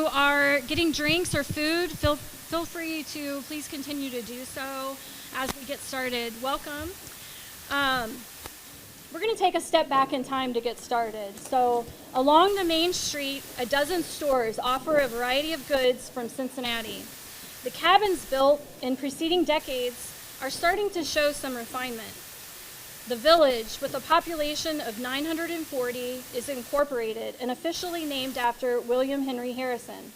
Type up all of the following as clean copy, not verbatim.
you are getting drinks or food, feel free to please continue to do so as we get started. Welcome. We're going to take a step back in time to get started. So along the main street, a dozen stores offer a variety of goods from Cincinnati. The cabins built in preceding decades are starting to show some refinement. The village, with a population of 940, is incorporated and officially named after William Henry Harrison.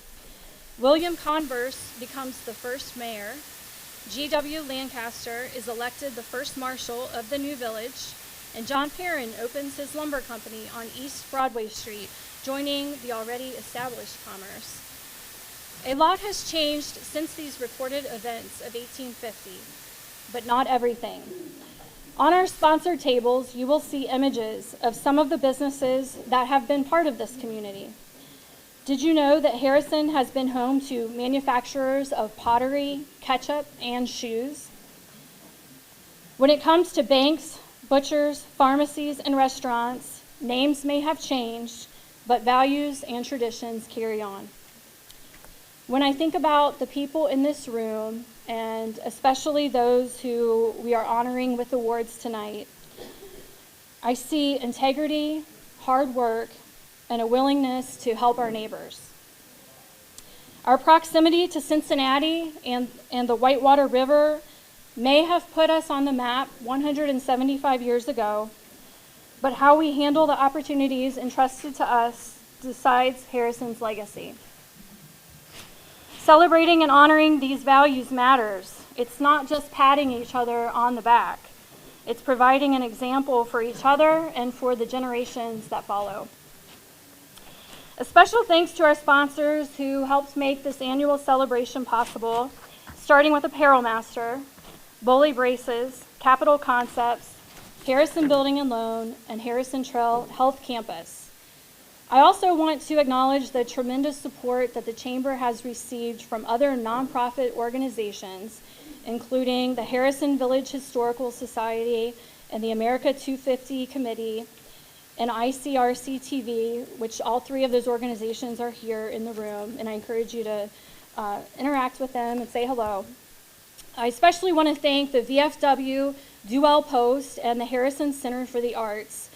William Converse becomes the first mayor. G.W. Lancaster is elected the first marshal of the new village, and John Perrin opens his lumber company on East Broadway Street, joining the already established commerce. A lot has changed since these recorded events of 1850, but not everything. On our sponsored tables, you will see images of some of the businesses that have been part of this community. Did you know that Harrison has been home to manufacturers of pottery, ketchup, and shoes? When it comes to banks, butchers, pharmacies, and restaurants, names may have changed, but values and traditions carry on. When I think about the people in this room, and especially those who we are honoring with awards tonight, I see integrity, hard work, and a willingness to help our neighbors. Our proximity to Cincinnati and the Whitewater River may have put us on the map 175 years ago, but how we handle the opportunities entrusted to us decides Harrison's legacy. Celebrating and honoring these values matters. It's not just patting each other on the back. It's providing an example for each other and for the generations that follow. A special thanks to our sponsors who helped make this annual celebration possible, starting with Apparel Master, Bully Braces, Capital Concepts, Harrison Building and Loan, and Harrison Trail Health Campus. I also want to acknowledge the tremendous support that the Chamber has received from other nonprofit organizations, including the Harrison Village Historical Society and the America 250 Committee and ICRC TV, which all three of those organizations are here in the room, and I encourage you to interact with them and say hello. I especially want to thank the VFW, Duell Post, and the Harrison Center for the Arts.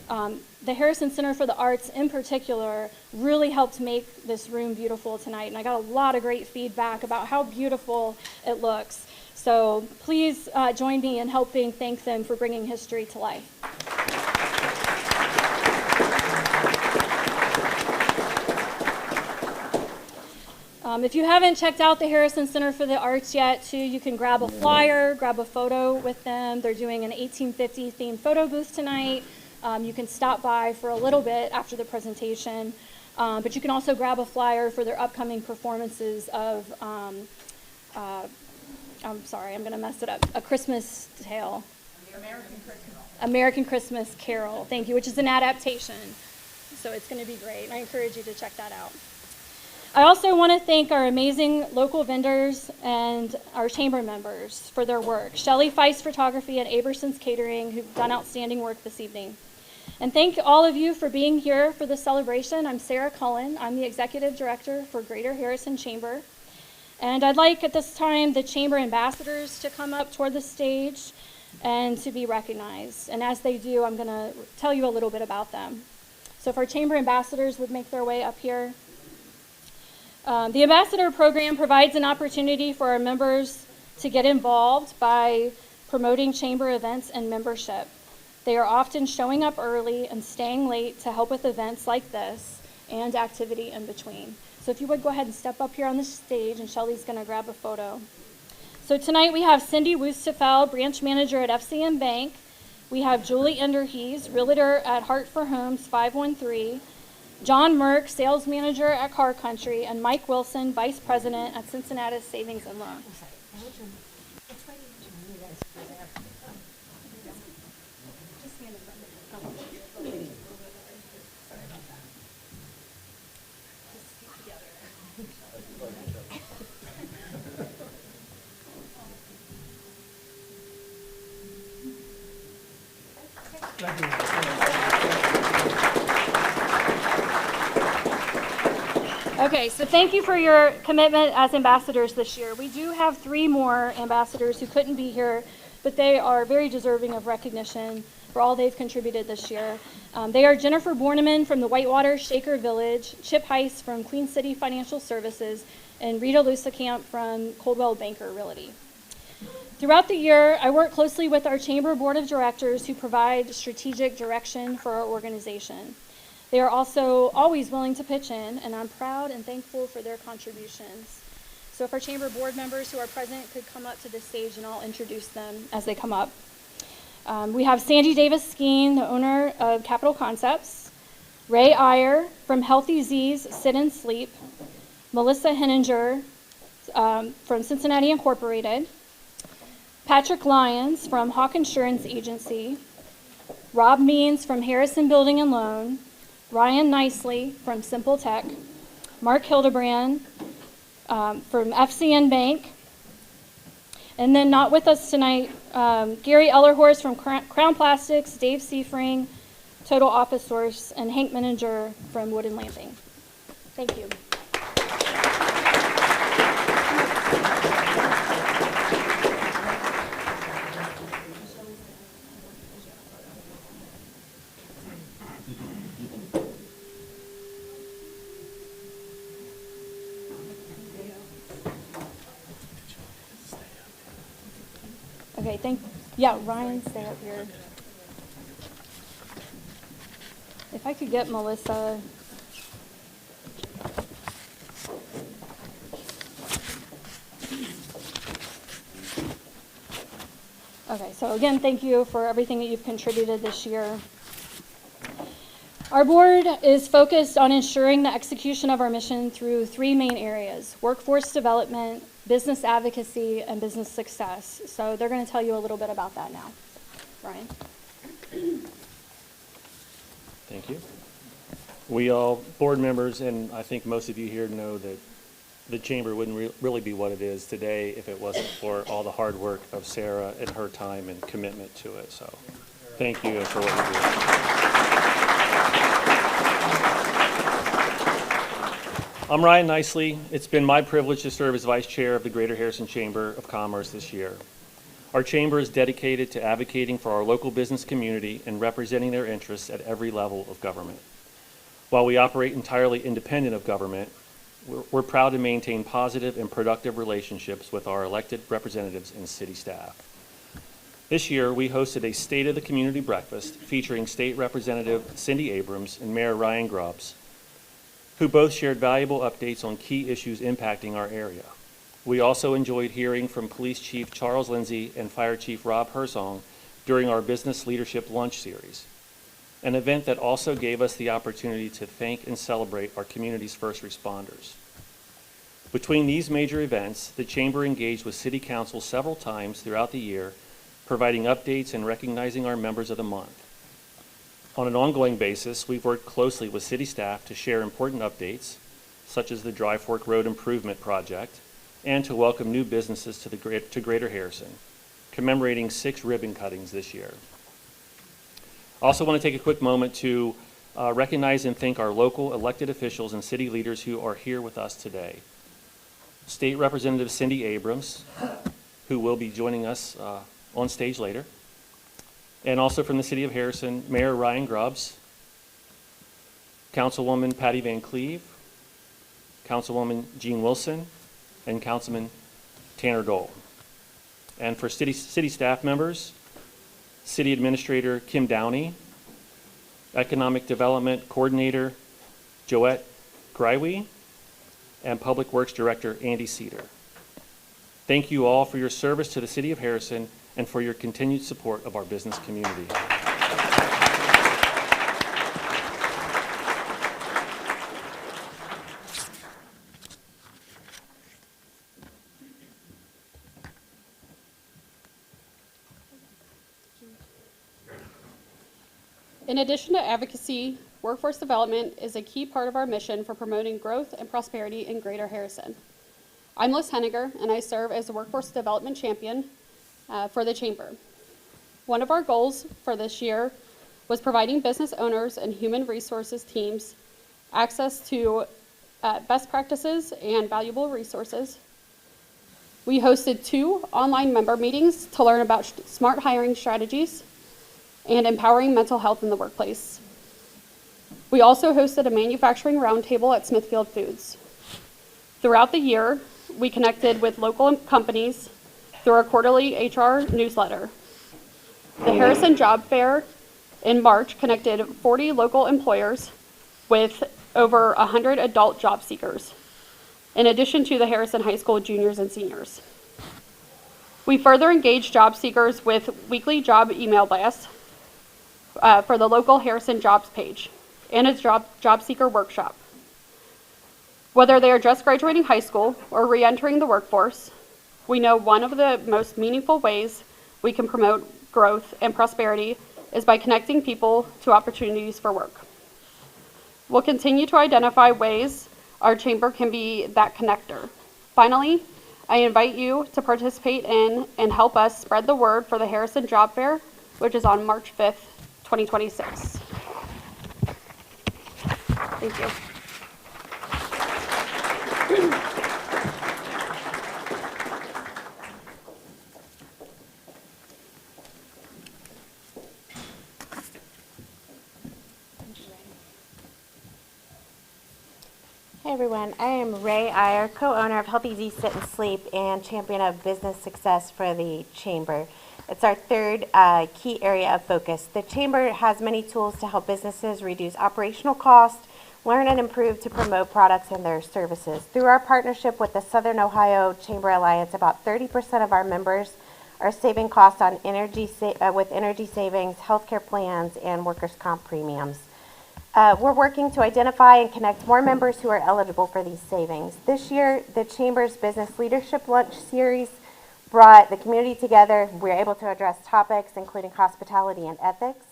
The Harrison Center for the Arts in particular really helped make this room beautiful tonight, and I got a lot of great feedback about how beautiful it looks. So please join me in helping thank them for bringing history to life. If you haven't checked out the Harrison Center for the Arts yet, too, you can grab a flyer, grab a photo with them. They're doing an 1850 themed photo booth tonight. You can stop by for a little bit after the presentation, but you can also grab a flyer for their upcoming performances of, I'm sorry, I'm going to mess it up, A Christmas Tale. American Christmas Carol, thank you, which is an adaptation. So it's going to be great. I encourage you to check that out. I also want to thank our amazing local vendors and our chamber members for their work. Shelley Feist Photography and Aberson's Catering, who've done outstanding work this evening. And thank all of you for being here for the celebration. I'm Sarah Cullen. I'm the Executive Director for Greater Harrison Chamber. And I'd like at this time the Chamber ambassadors to come up toward the stage and to be recognized. And as they do, I'm going to tell you a little bit about them. So if our Chamber ambassadors would make their way up here. The Ambassador Program provides an opportunity for our members to get involved by promoting Chamber events and membership. They are often showing up early and staying late to help with events like this and activity in between. So if you would go ahead and step up here on the stage, and Shelly's going to grab a photo. So tonight we have Cindy Wustefeld, Branch Manager at FCM Bank. We have Julie Enderhees, Realtor at Heart for Homes 513. John Merck, Sales Manager at Car Country, and Mike Wilson, Vice President at Cincinnati Savings and Loan. Thank you. Okay, so thank you for your commitment as ambassadors this year. We do have 3 more ambassadors who couldn't be here, but they are very deserving of recognition for all they've contributed this year. They are Jennifer Borneman from the Whitewater Shaker Village, Chip Heiss from Queen City Financial Services, and Rita Lusakamp from Coldwell Banker Realty. Throughout the year, I work closely with our Chamber Board of Directors who provide strategic direction for our organization. They are also always willing to pitch in, and I'm proud and thankful for their contributions. So if our Chamber Board members who are present could come up to the stage, and I'll introduce them as they come up. We have Sandy Davis Skeen, the owner of Capital Concepts, Ray Iyer from Healthy Z's Sit and Sleep, Melissa Henninger from Cincinnati Incorporated, Patrick Lyons from Hawk Insurance Agency, Rob Means from Harrison Building and Loan, Ryan Nicely from Simple Tech, Mark Hildebrand from FCN Bank, and then not with us tonight, Gary Ellerhorst from Crown Plastics, Dave Seafring, Total Office Source, and Hank Meninger from Wood and Lamping. Thank you. Okay, yeah, Ryan, stay up here. If I could get Melissa. Okay, so again, thank you for everything that you've contributed this year. Our board is focused on ensuring the execution of our mission through 3 main areas: workforce development, business advocacy, and business success. So they're going to tell you a little bit about that now. Ryan. Thank you. We all, board members, and I think most of you here know that the Chamber wouldn't really be what it is today if it wasn't for all the hard work of Sarah and her time and commitment to it. So thank you for what you do. I'm Ryan Nicely. It's been my privilege to serve as Vice Chair of the Greater Harrison Chamber of Commerce this year. Our Chamber is dedicated to advocating for our local business community and representing their interests at every level of government. While we operate entirely independent of government, we're proud to maintain positive and productive relationships with our elected representatives and city staff. This year, we hosted a State of the Community breakfast featuring State Representative Cindy Abrams and Mayor Ryan Grubbs, who both shared valuable updates on key issues impacting our area. We also enjoyed hearing from Police Chief Charles Lindsay and Fire Chief Rob Herzong during our Business Leadership Lunch Series, an event that also gave us the opportunity to thank and celebrate our community's first responders. Between these major events, the Chamber engaged with City Council several times throughout the year, providing updates and recognizing our members of the month. On an ongoing basis, we've worked closely with city staff to share important updates, such as the Dry Fork Road Improvement Project, and to welcome new businesses to Greater Harrison, commemorating 6 ribbon cuttings this year. I also want to take a quick moment to recognize and thank our local elected officials and city leaders who are here with us today. State Representative Cindy Abrams, who will be joining us on stage later. And also from the City of Harrison, Mayor Ryan Grubbs, Councilwoman Patty Van Cleve, Councilwoman Jean Wilson, and Councilman Tanner Dole. And for city staff members, City Administrator Kim Downey, Economic Development Coordinator Joette Greiwe, and Public Works Director Andy Cedar. Thank you all for your service to the City of Harrison and for your continued support of our business community. In addition to advocacy, workforce development is a key part of our mission for promoting growth and prosperity in Greater Harrison. I'm Liz Henniger, and I serve as the Workforce Development Champion for the Chamber. One of our goals for this year was providing business owners and human resources teams access to best practices and valuable resources. We hosted 2 online member meetings to learn about smart hiring strategies and empowering mental health in the workplace. We also hosted a manufacturing roundtable at Smithfield Foods. Throughout the year, we connected with local companies through our quarterly HR newsletter. The Harrison Job Fair in March connected 40 local employers with over 100 adult job seekers, in addition to the Harrison High School juniors and seniors. We further engaged job seekers with weekly job email blasts for the local Harrison Jobs page and its job seeker workshop. Whether they are just graduating high school or re-entering the workforce, we know one of the most meaningful ways we can promote growth and prosperity is by connecting people to opportunities for work. We'll continue to identify ways our chamber can be that connector. Finally, I invite you to participate in and help us spread the word for the Harrison Job Fair, which is on March 5th, 2026. Thank you. Hey everyone, I am Ray Iyer, co-owner of Healthy Easy Sit and Sleep and champion of business success for the Chamber. It's our third key area of focus. The Chamber has many tools to help businesses reduce operational costs, learn and improve to promote products and their services. Through our partnership with the Southern Ohio Chamber Alliance, about 30% of our members are saving costs on with energy savings, healthcare plans, and workers' comp premiums. We're working to identify and connect more members who are eligible for these savings. This year, the Chamber's Business Leadership Lunch Series brought the community together. We were able to address topics including hospitality and ethics.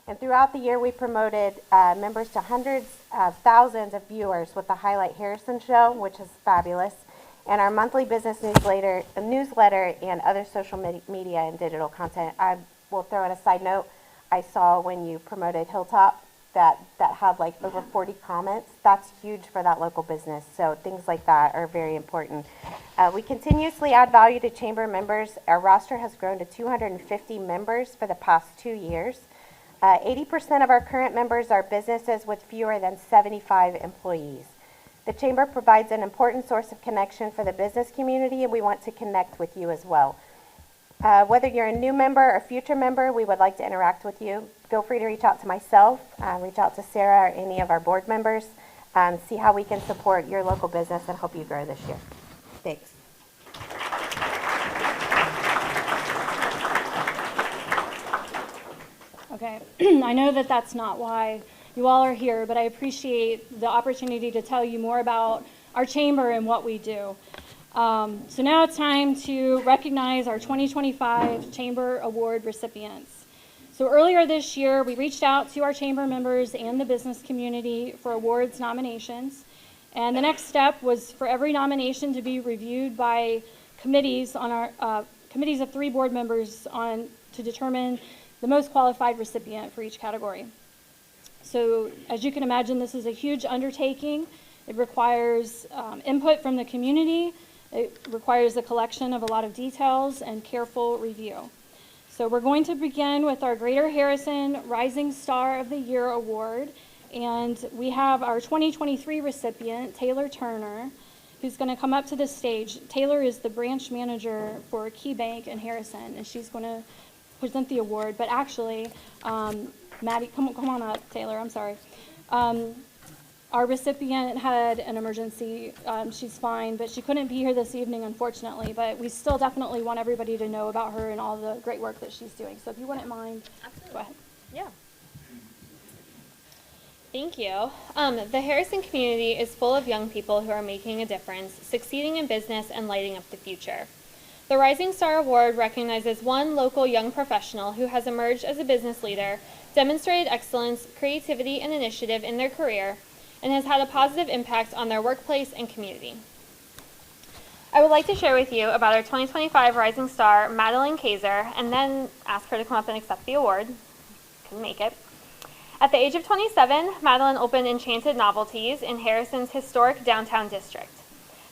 And throughout the year, we promoted members to hundreds of thousands of viewers with the Highlight Harrison Show, which is fabulous, and our monthly business newsletter and other social media and digital content. I will throw in a side note. I saw when you promoted Hilltop that had like over 40 comments. That's huge for that local business. So things like that are very important. We continuously add value to chamber members. Our roster has grown to 250 members for the past 2 years. 80% of our current members are businesses with fewer than 75 employees. The chamber provides an important source of connection for the business community, and we want to connect with you as well. Whether you're a new member or future member, we would like to interact with you. Feel free to reach out to myself, reach out to Sarah or any of our board members, see how we can support your local business and help you grow this year. Thanks. Okay, I know that that's not why you all are here, but I appreciate the opportunity to tell you more about our chamber and what we do. So now it's time to recognize our 2025 Chamber Award recipients. So earlier this year, we reached out to our chamber members and the business community for awards nominations. And the next step was for every nomination to be reviewed by committees on our committees of 3 board members to determine the most qualified recipient for each category. So as you can imagine, this is a huge undertaking. It requires input from the community. It requires the collection of a lot of details and careful review. So we're going to begin with our Greater Harrison Rising Star of the Year Award. And we have our 2023 recipient, Taylor Turner, who's going to come up to the stage. Taylor is the branch manager for Key Bank in Harrison, and she's going to present the award. But actually, Maddie, come on up, Taylor, I'm sorry. Our recipient had an emergency. She's fine, but she couldn't be here this evening, unfortunately. But we still definitely want everybody to know about her and all the great work that she's doing. So if you wouldn't mind, Absolutely. go ahead. Yeah. Thank you. The Harrison community is full of young people who are making a difference, succeeding in business, and lighting up the future. The Rising Star Award recognizes one local young professional who has emerged as a business leader, demonstrated excellence, creativity, and initiative in their career, and has had a positive impact on their workplace and community. I would like to share with you about our 2025 Rising Star, Madeline Kaiser, and then ask her to come up and accept the award. Couldn't make it. At the age of 27, Madeline opened Enchanted Novelties in Harrison's historic downtown district.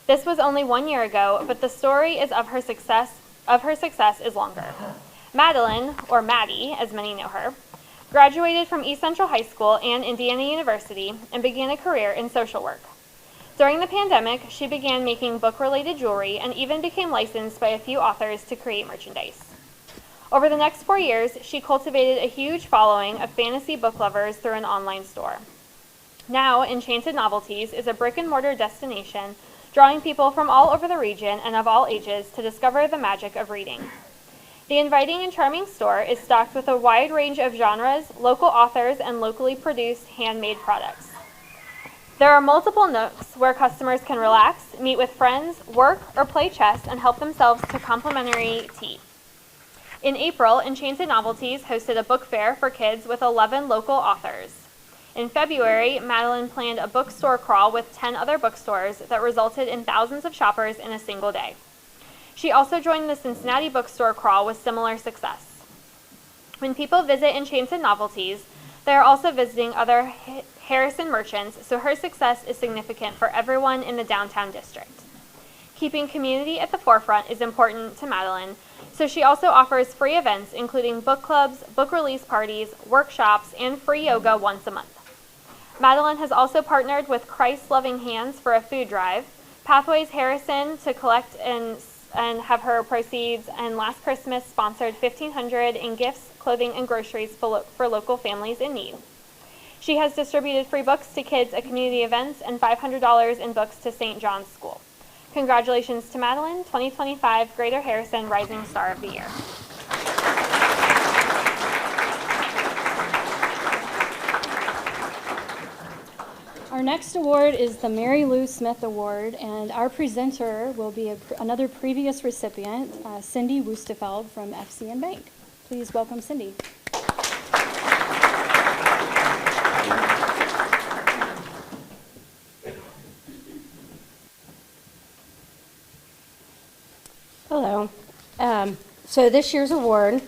This was only 1 year ago, but the story of her success is longer. Madeline, or Maddie as many know her, graduated from East Central High School and Indiana University and began a career in social work. During the pandemic, she began making book-related jewelry and even became licensed by a few authors to create merchandise. Over the next 4 years, she cultivated a huge following of fantasy book lovers through an online store. Now, Enchanted Novelties is a brick-and-mortar destination drawing people from all over the region and of all ages to discover the magic of reading. The inviting and charming store is stocked with a wide range of genres, local authors, and locally produced handmade products. There are multiple nooks where customers can relax, meet with friends, work, or play chess and help themselves to complimentary tea. In April, Enchanted Novelties hosted a book fair for kids with 11 local authors. In February, Madeline planned a bookstore crawl with 10 other bookstores that resulted in thousands of shoppers in a single day. She also joined the Cincinnati bookstore crawl with similar success. When people visit Enchanted Novelties, they are also visiting other Harrison merchants, so her success is significant for everyone in the downtown district. Keeping community at the forefront is important to Madeline, so she also offers free events including book clubs, book release parties, workshops, and free yoga once a month. Madeline has also partnered with Christ Loving Hands for a food drive, Pathways Harrison to collect and have her proceeds, and last Christmas sponsored $1,500 in gifts, clothing, and groceries for local families in need. She has distributed free books to kids at community events and $500 in books to St. John's School. Congratulations to Madeline, 2025 Greater Harrison Rising Star of the Year. Our next award is the Mary Lou Smith Award, and our presenter will be another previous recipient, Cindy Wustefeld from FCN Bank. Please welcome Cindy. Hello. So this year's award,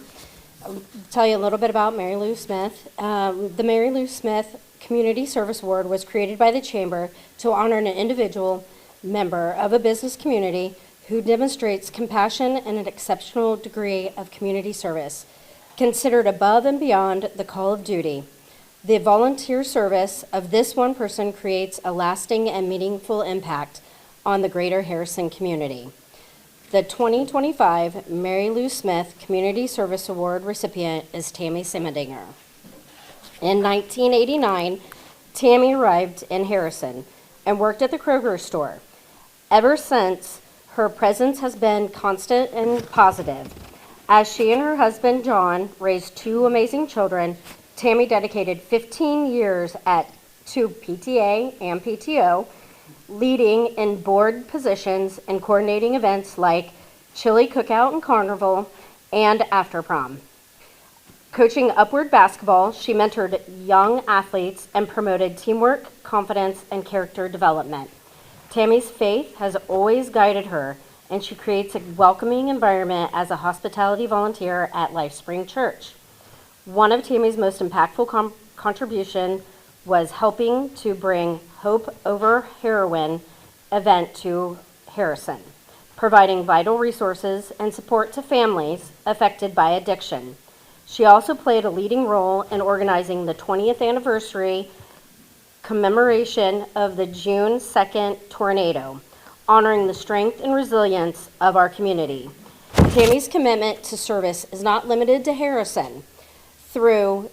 I'll tell you a little bit about Mary Lou Smith. The Mary Lou Smith Community Service Award was created by the Chamber to honor an individual member of a business community who demonstrates compassion and an exceptional degree of community service, considered above and beyond the call of duty. The volunteer service of this one person creates a lasting and meaningful impact on the Greater Harrison community. The 2025 Mary Lou Smith Community Service Award recipient is Tammy Simmendinger. In 1989, Tammy arrived in Harrison and worked at the Kroger store. Ever since, her presence has been constant and positive. As she and her husband, John, raised two amazing children, Tammy dedicated 15 years to PTA and PTO, leading in board positions and coordinating events like Chili Cookout and Carnival and After Prom. Coaching Upward Basketball, she mentored young athletes and promoted teamwork, confidence, and character development. Tammy's faith has always guided her, and she creates a welcoming environment as a hospitality volunteer at LifeSpring Church. One of Tammy's most impactful contribution was helping to bring Hope Over Heroin event to Harrison, providing vital resources and support to families affected by addiction. She also played a leading role in organizing the 20th anniversary commemoration of the June 2nd tornado, honoring the strength and resilience of our community. Tammy's commitment to service is not limited to Harrison. Through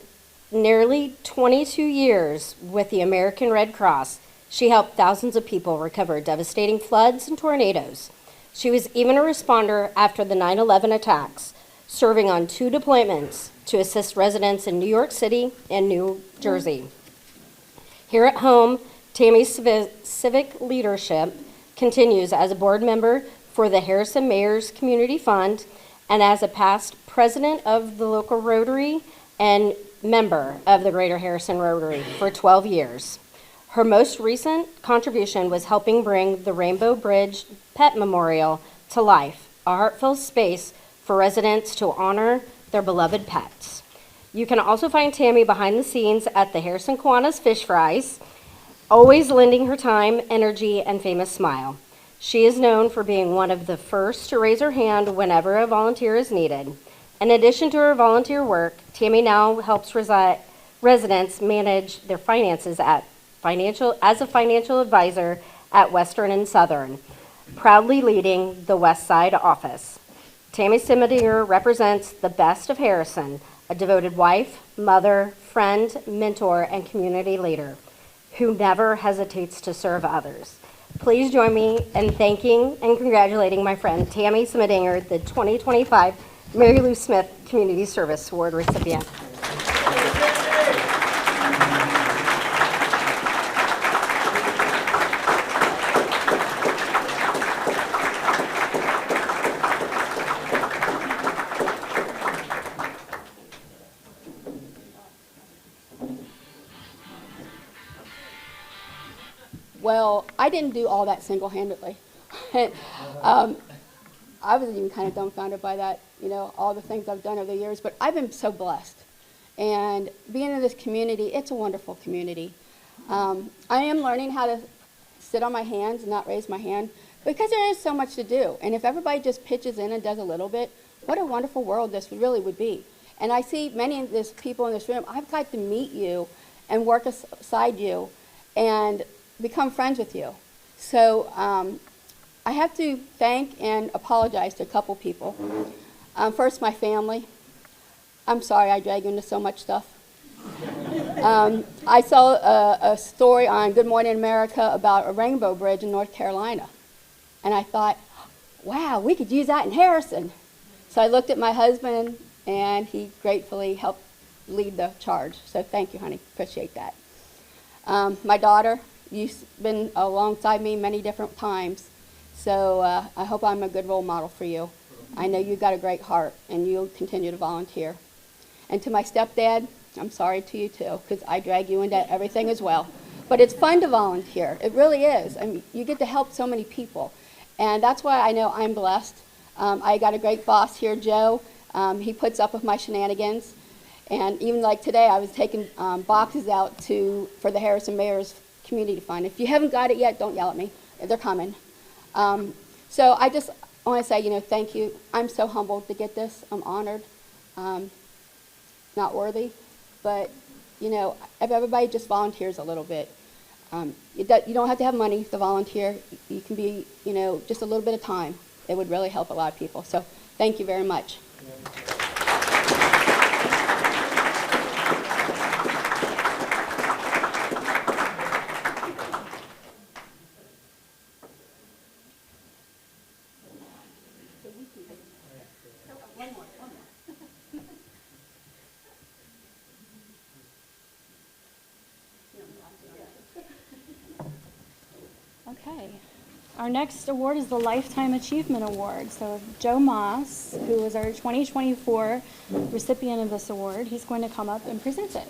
nearly 22 years with the American Red Cross, she helped thousands of people recover devastating floods and tornadoes. She was even a responder after the 9/11 attacks, serving on 2 deployments to assist residents in New York City and New Jersey. Here at home, Tammy's civic leadership continues as a board member for the Harrison Mayor's Community Fund and as a past president of the local Rotary and member of the Greater Harrison Rotary for 12 years. Her most recent contribution was helping bring the Rainbow Bridge Pet Memorial to life, a heartfelt space for residents to honor their beloved pets. You can also find Tammy behind the scenes at the Harrison Kiwanis Fish Fries, always lending her time, energy, and famous smile. She is known for being one of the first to raise her hand whenever a volunteer is needed. In addition to her volunteer work, Tammy now helps residents manage their finances as a financial advisor at Western and Southern, proudly leading the West Side office. Tammy Simadinger represents the best of Harrison, a devoted wife, mother, friend, mentor, and community leader who never hesitates to serve others. Please join me in thanking and congratulating my friend Tammy Simadinger, the 2025 Mary Lou Smith Community Service Award recipient. Well, I didn't do all that single-handedly. I was even kind of dumbfounded by that, all the things I've done over the years, but I've been so blessed. And being in this community, it's a wonderful community. I am learning how to sit on my hands and not raise my hand because there is so much to do. And if everybody just pitches in and does a little bit, what a wonderful world this really would be. And I see many of these people in this room, I'd like to meet you and work aside you and become friends with you. So I have to thank and apologize to a couple people. First, my family. I'm sorry I drag you into so much stuff. I saw a story on Good Morning America about a rainbow bridge in North Carolina. And I thought, wow, we could use that in Harrison. So I looked at my husband, and he gratefully helped lead the charge. So thank you, honey. Appreciate that. My daughter, you've been alongside me many different times. So I hope I'm a good role model for you. I know you've got a great heart, and you'll continue to volunteer. And to my stepdad, I'm sorry to you too, because I drag you into everything as well. But it's fun to volunteer. It really is. I mean, you get to help so many people. And that's why I know I'm blessed. I got a great boss here, Joe. He puts up with my shenanigans. And even like today, I was taking boxes out for the Harrison Mayor's Community Fund. If you haven't got it yet, don't yell at me. They're coming. So I just want to say, thank you. I'm so humbled to get this. I'm honored. Not worthy. But, if everybody just volunteers a little bit. You don't have to have money to volunteer. You can be, just a little bit of time. It would really help a lot of people. So thank you very much. Okay. Our next award is the Lifetime Achievement Award. So Joe Moss, who is our 2024 recipient of this award, he's going to come up and present it.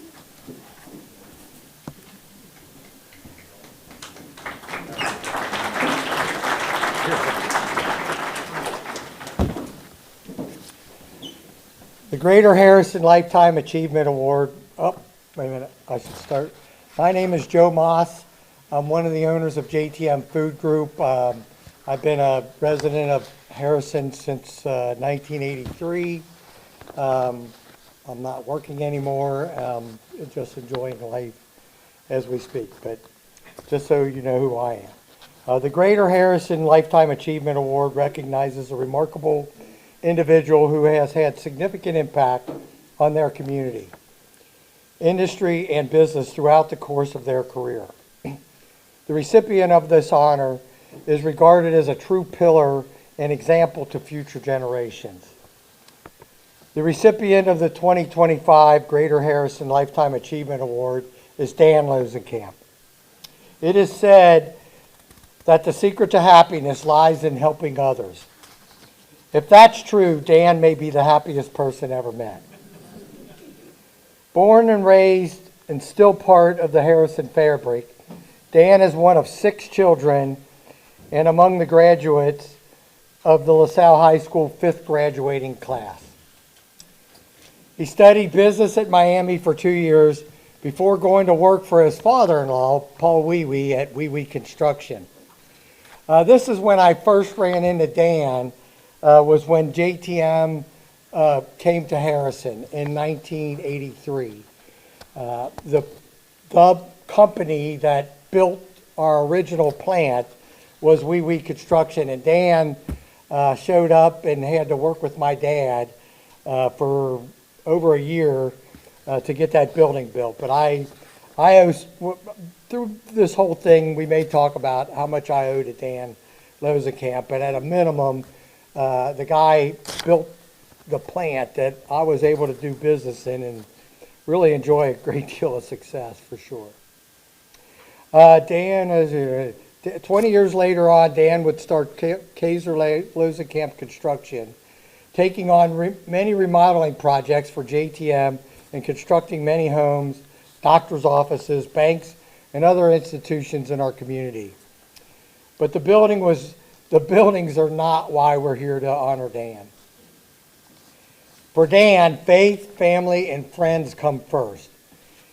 The Greater Harrison Lifetime Achievement Award. Oh, wait a minute. I should start. My name is Joe Moss. I'm one of the owners of JTM Food Group. I've been a resident of Harrison since 1983. I'm not working anymore. Just enjoying life as we speak. But just so you know who I am. The Greater Harrison Lifetime Achievement Award recognizes a remarkable individual who has had significant impact on their community, industry, and business throughout the course of their career. The recipient of this honor is regarded as a true pillar and example to future generations. The recipient of the 2025 Greater Harrison Lifetime Achievement Award is Dan Losenkamp. It is said that the secret to happiness lies in helping others. If that's true, Dan may be the happiest person ever met. Born and raised and still part of the Harrison fabric, Dan is one of 6 children and among the graduates of the LaSalle High School 5th graduating class. He studied business at Miami for 2 years before going to work for his father-in-law, Paul Wee Wee, at Wee Wee Construction. This is when I first ran into Dan, was when JTM came to Harrison in 1983. The company that built our original plant was Wee Wee Construction, and Dan showed up and had to work with my dad for over a year to get that building built. But I owe, through this whole thing, we may talk about how much I owe to Dan Losenkamp, but at a minimum, the guy built the plant that I was able to do business in and really enjoy a great deal of success, for sure. Dan, 20 years later on, Dan would start Kaiser Losenkamp Construction, taking on many remodeling projects for JTM and constructing many homes, doctor's offices, banks, and other institutions in our community. But the buildings are not why we're here to honor Dan. For Dan, faith, family, and friends come first.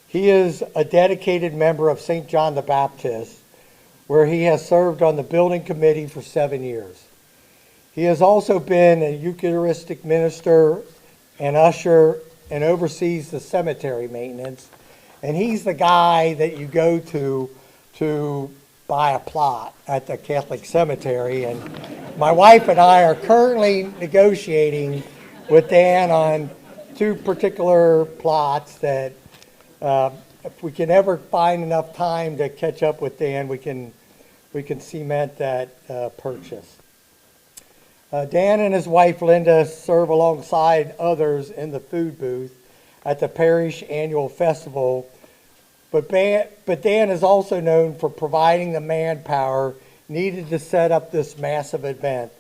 He is a dedicated member of St. John the Baptist, where he has served on the building committee for 7 years. He has also been a Eucharistic minister and usher and oversees the cemetery maintenance. And he's the guy that you go to buy a plot at the Catholic cemetery. And my wife and I are currently negotiating with Dan on 2 particular plots that if we can ever find enough time to catch up with Dan, we can cement that purchase. Dan and his wife Linda serve alongside others in the food booth at the parish annual festival, but Dan is also known for providing the manpower needed to set up this massive event,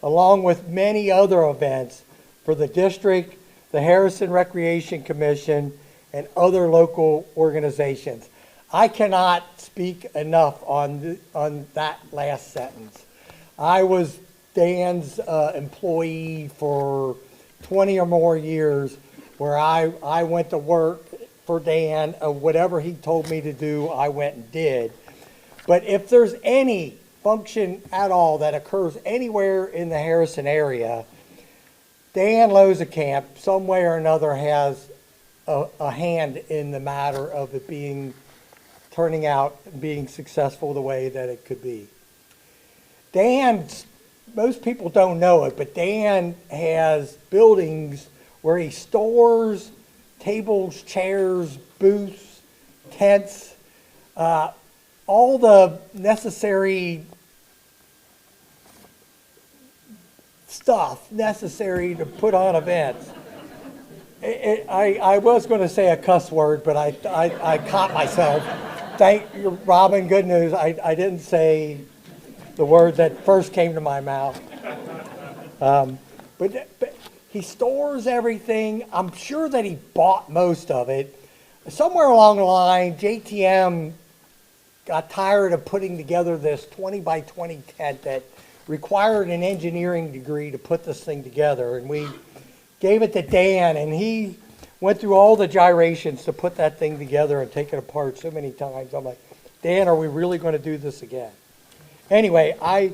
along with many other events for the district, the Harrison Recreation Commission, and other local organizations. I cannot speak enough on that last sentence. I was Dan's employee for 20 or more years, where I went to work for Dan. Whatever he told me to do, I went and did. But if there's any function at all that occurs anywhere in the Harrison area, Dan Losenkamp, some way or another, has a hand in the matter of it turning out and being successful the way that it could be. Most people don't know it, but Dan has buildings where he stores tables, chairs, booths, tents, all the necessary stuff necessary to put on events. I was going to say a cuss word, but I caught myself. Thank you, Robin. Good news. I didn't say the word that first came to my mouth. But he stores everything. I'm sure that he bought most of it. Somewhere along the line, JTM got tired of putting together this 20 by 20 tent that required an engineering degree to put this thing together. And we gave it to Dan, and he went through all the gyrations to put that thing together and take it apart so many times. I'm like, Dan, are we really going to do this again? Anyway, I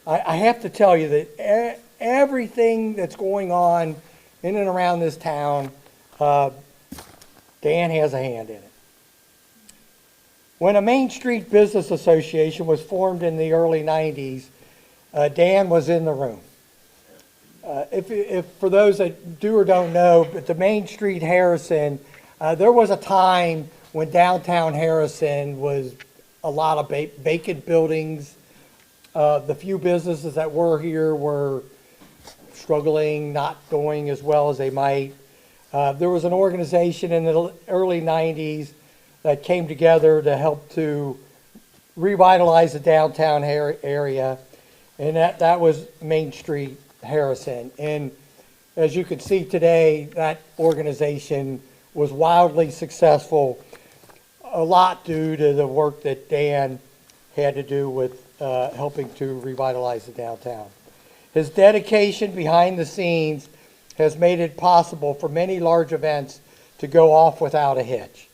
have to tell you that everything that's going on in and around this town, Dan has a hand in it. When a Main Street Business Association was formed in the early 90s, Dan was in the room. If for those that do or don't know, but the Main Street Harrison, there was a time when downtown Harrison was a lot of vacant buildings. The few businesses that were here were struggling, not going as well as they might. There was an organization in the early 90s that came together to help to revitalize the downtown area, and that was Main Street Harrison. And as you can see today, that organization was wildly successful, a lot due to the work that Dan had to do with helping to revitalize the downtown. His dedication behind the scenes has made it possible for many large events to go off without a hitch.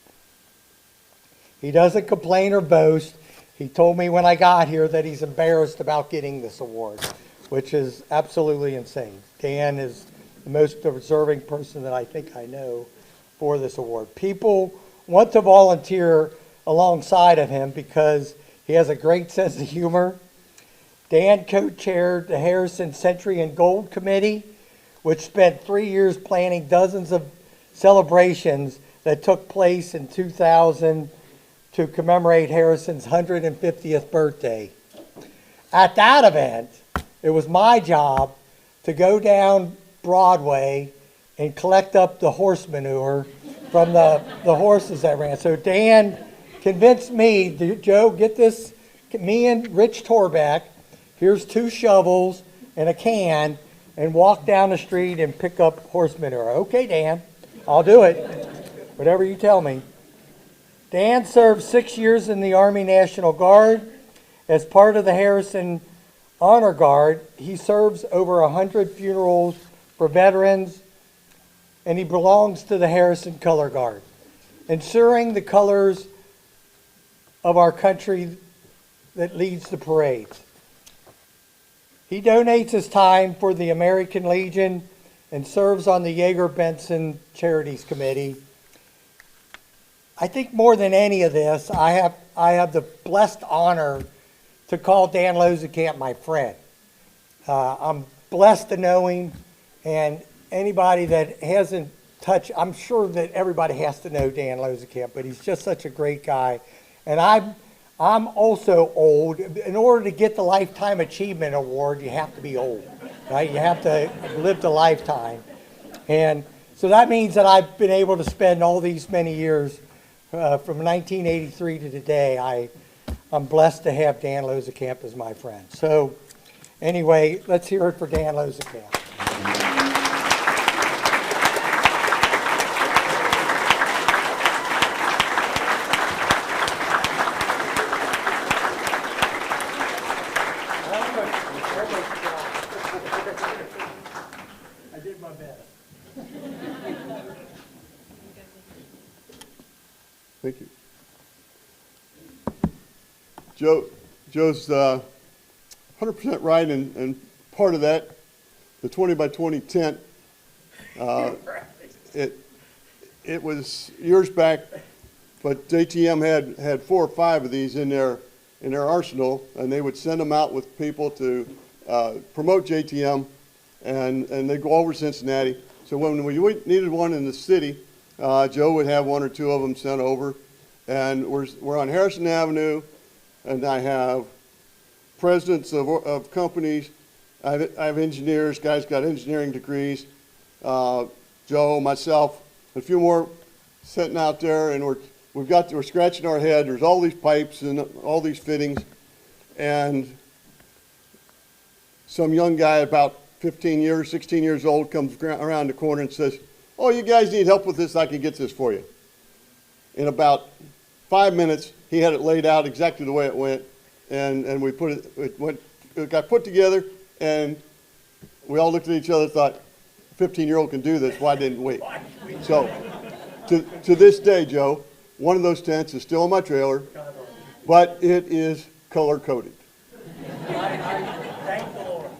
He doesn't complain or boast. He told me when I got here that he's embarrassed about getting this award, which is absolutely insane. Dan is the most deserving person that I think I know for this award. People want to volunteer alongside of him because he has a great sense of humor. Dan co-chaired the Harrison Century and Gold Committee, which spent 3 years planning dozens of celebrations that took place in 2000 to commemorate Harrison's 150th birthday. At that event, it was my job to go down Broadway and collect up the horse manure from the horses that ran. So Dan convinced me, Joe, get this, me and Rich Torbeck, here's 2 shovels and a can, and walk down the street and pick up horse manure. Okay, Dan, I'll do it. Whatever you tell me. Dan served 6 years in the Army National Guard. As part of the Harrison Honor Guard, he serves over 100 funerals for veterans, and he belongs to the Harrison Color Guard, ensuring the colors of our country that leads the parades. He donates his time for the American Legion and serves on the Jaeger Benson Charities Committee. I think more than any of this, I have the blessed honor to call Dan Losenkamp my friend. I'm blessed to know him, and anybody that hasn't touched, I'm sure that everybody has to know Dan Losenkamp, but he's just such a great guy. And I'm also old. In order to get the Lifetime Achievement Award, you have to be old, right? You have to live the lifetime. And so that means that I've been able to spend all these many years, from 1983 to today, I'm blessed to have Dan Losenkamp as my friend. So anyway, let's hear it for Dan Losenkamp. I did my best. Thank you. Joe's 100% right, and part of that, the 20 by 20 tent, it was years back, but JTM had 4 or 5 of these in their arsenal, and they would send them out with people to promote JTM, and they go over Cincinnati. So when we needed one in the city, Joe would have 1 or 2 of them sent over, and we're on Harrison Avenue, and I have presidents of companies. I have engineers, guys got engineering degrees. Joe, myself, a few more sitting out there, and we're scratching our head. There's all these pipes and all these fittings, and some young guy about 16 years old comes around the corner and says, "Oh, you guys need help with this? I can get this for you." In about 5 minutes, he had it laid out exactly the way it went, and we put it got put together, and we all looked at each other and thought, 15-year-old can do this, why didn't we? So, to this day, Joe, one of those tents is still in my trailer, but it is color-coded. Thank the Lord.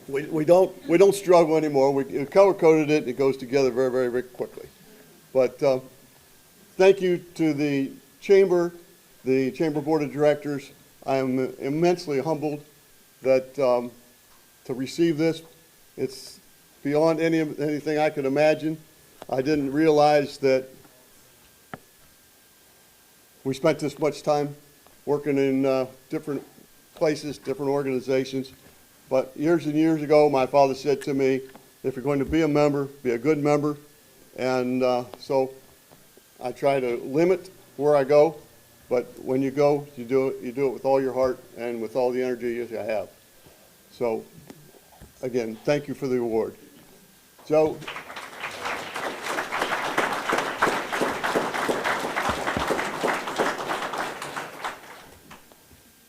We don't struggle anymore. We color-coded it, and it goes together very, very, very quickly. But thank you to the Chamber Board of Directors. I am immensely humbled that to receive this. It's beyond anything I could imagine. I didn't realize that we spent this much time working in different places, different organizations. But years and years ago, my father said to me, if you're going to be a member, be a good member. And so I try to limit where I go, but when you go, you do it with all your heart and with all the energy you have. So, again, thank you for the award. So,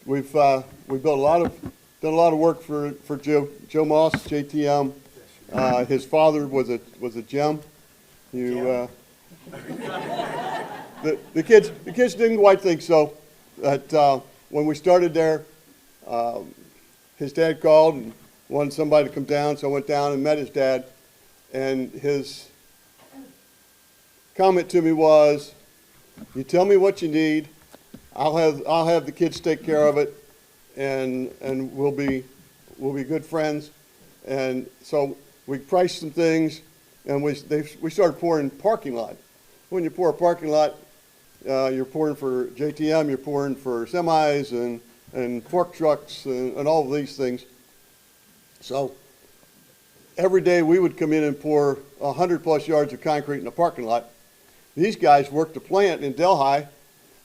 we've done a lot of work for Joe Moss, JTM. His father was a gem. The kids didn't quite think so. That when we started there, his dad called and wanted somebody to come down, so I went down and met his dad. And his comment to me was, "You tell me what you need, I'll have the kids take care of it, and we'll be good friends." And so we priced some things, and we started pouring parking lot. When you pour a parking lot, you're pouring for JTM, you're pouring for semis and fork trucks and all of these things. So every day we would come in and pour 100+ yards of concrete in a parking lot. These guys worked the plant in Delhi,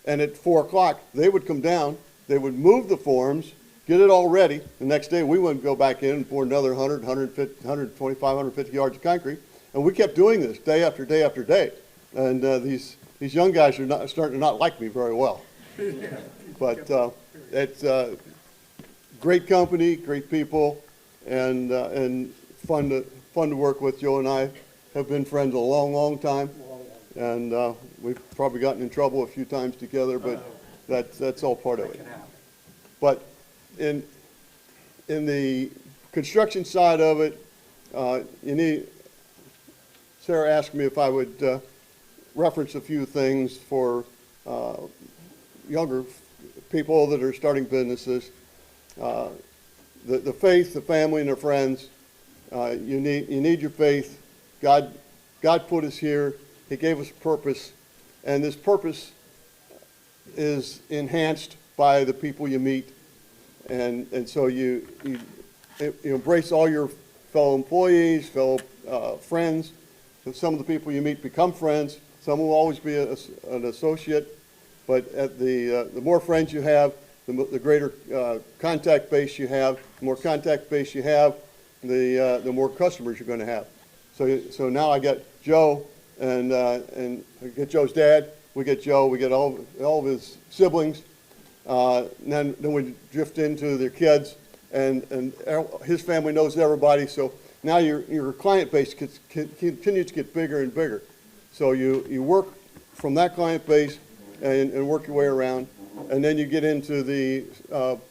and at 4 o'clock they would come down, they would move the forms, get it all ready. The next day we wouldn't go back in and pour another 100, 150, 125, 150 yards of concrete. And we kept doing this day after day after day. And these young guys are starting to not like me very well. But it's great company, great people, and fun to work with. Joe and I have been friends a long, long time, and we've probably gotten in trouble a few times together, but that's all part of it. But in the construction side of it, Sarah asked me if I would reference a few things for younger people that are starting businesses. The faith, the family, and their friends. You need your faith. God put us here. He gave us a purpose, and this purpose is enhanced by the people you meet, and so you embrace all your fellow employees, fellow friends. Some of the people you meet become friends. Some will always be an associate, but the more friends you have, the greater contact base you have. The more contact base you have, the more customers you're going to have. So now I got Joe, and I get Joe's dad. We get Joe. We get all of his siblings. Then we drift into their kids, and his family knows everybody. So now your client base continues to get bigger and bigger. So you work from that client base and work your way around, and then you get into the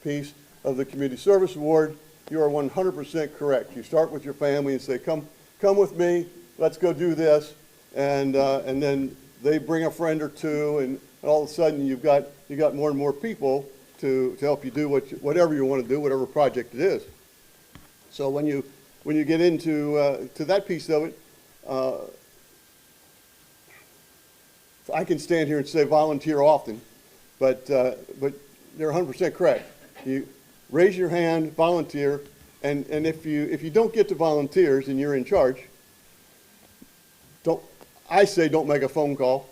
piece of the Community Service Award. You are 100% correct. You start with your family and say, come with me, let's go do this, and then they bring a friend or two, and all of a sudden you got more and more people to help you do whatever you want to do, whatever project it is. So when you get into to that piece of it, I can stand here and say volunteer often, but they're 100% correct. You raise your hand, volunteer, and if you don't get to volunteers and you're in charge, don't make a phone call.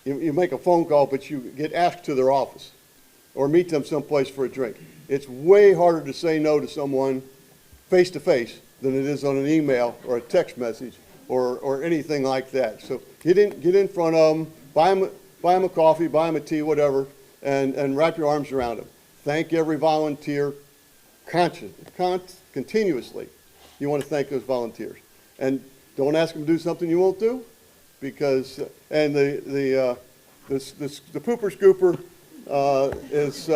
You make a phone call, but you get asked to their office or meet them someplace for a drink. It's way harder to say no to someone face to face than it is on an email or a text message or anything like that. So get in front of them, buy them a coffee, buy them a tea, whatever, and wrap your arms around them. Thank every volunteer continuously. You want to thank those volunteers. And don't ask them to do something you won't do, because, and the pooper scooper is,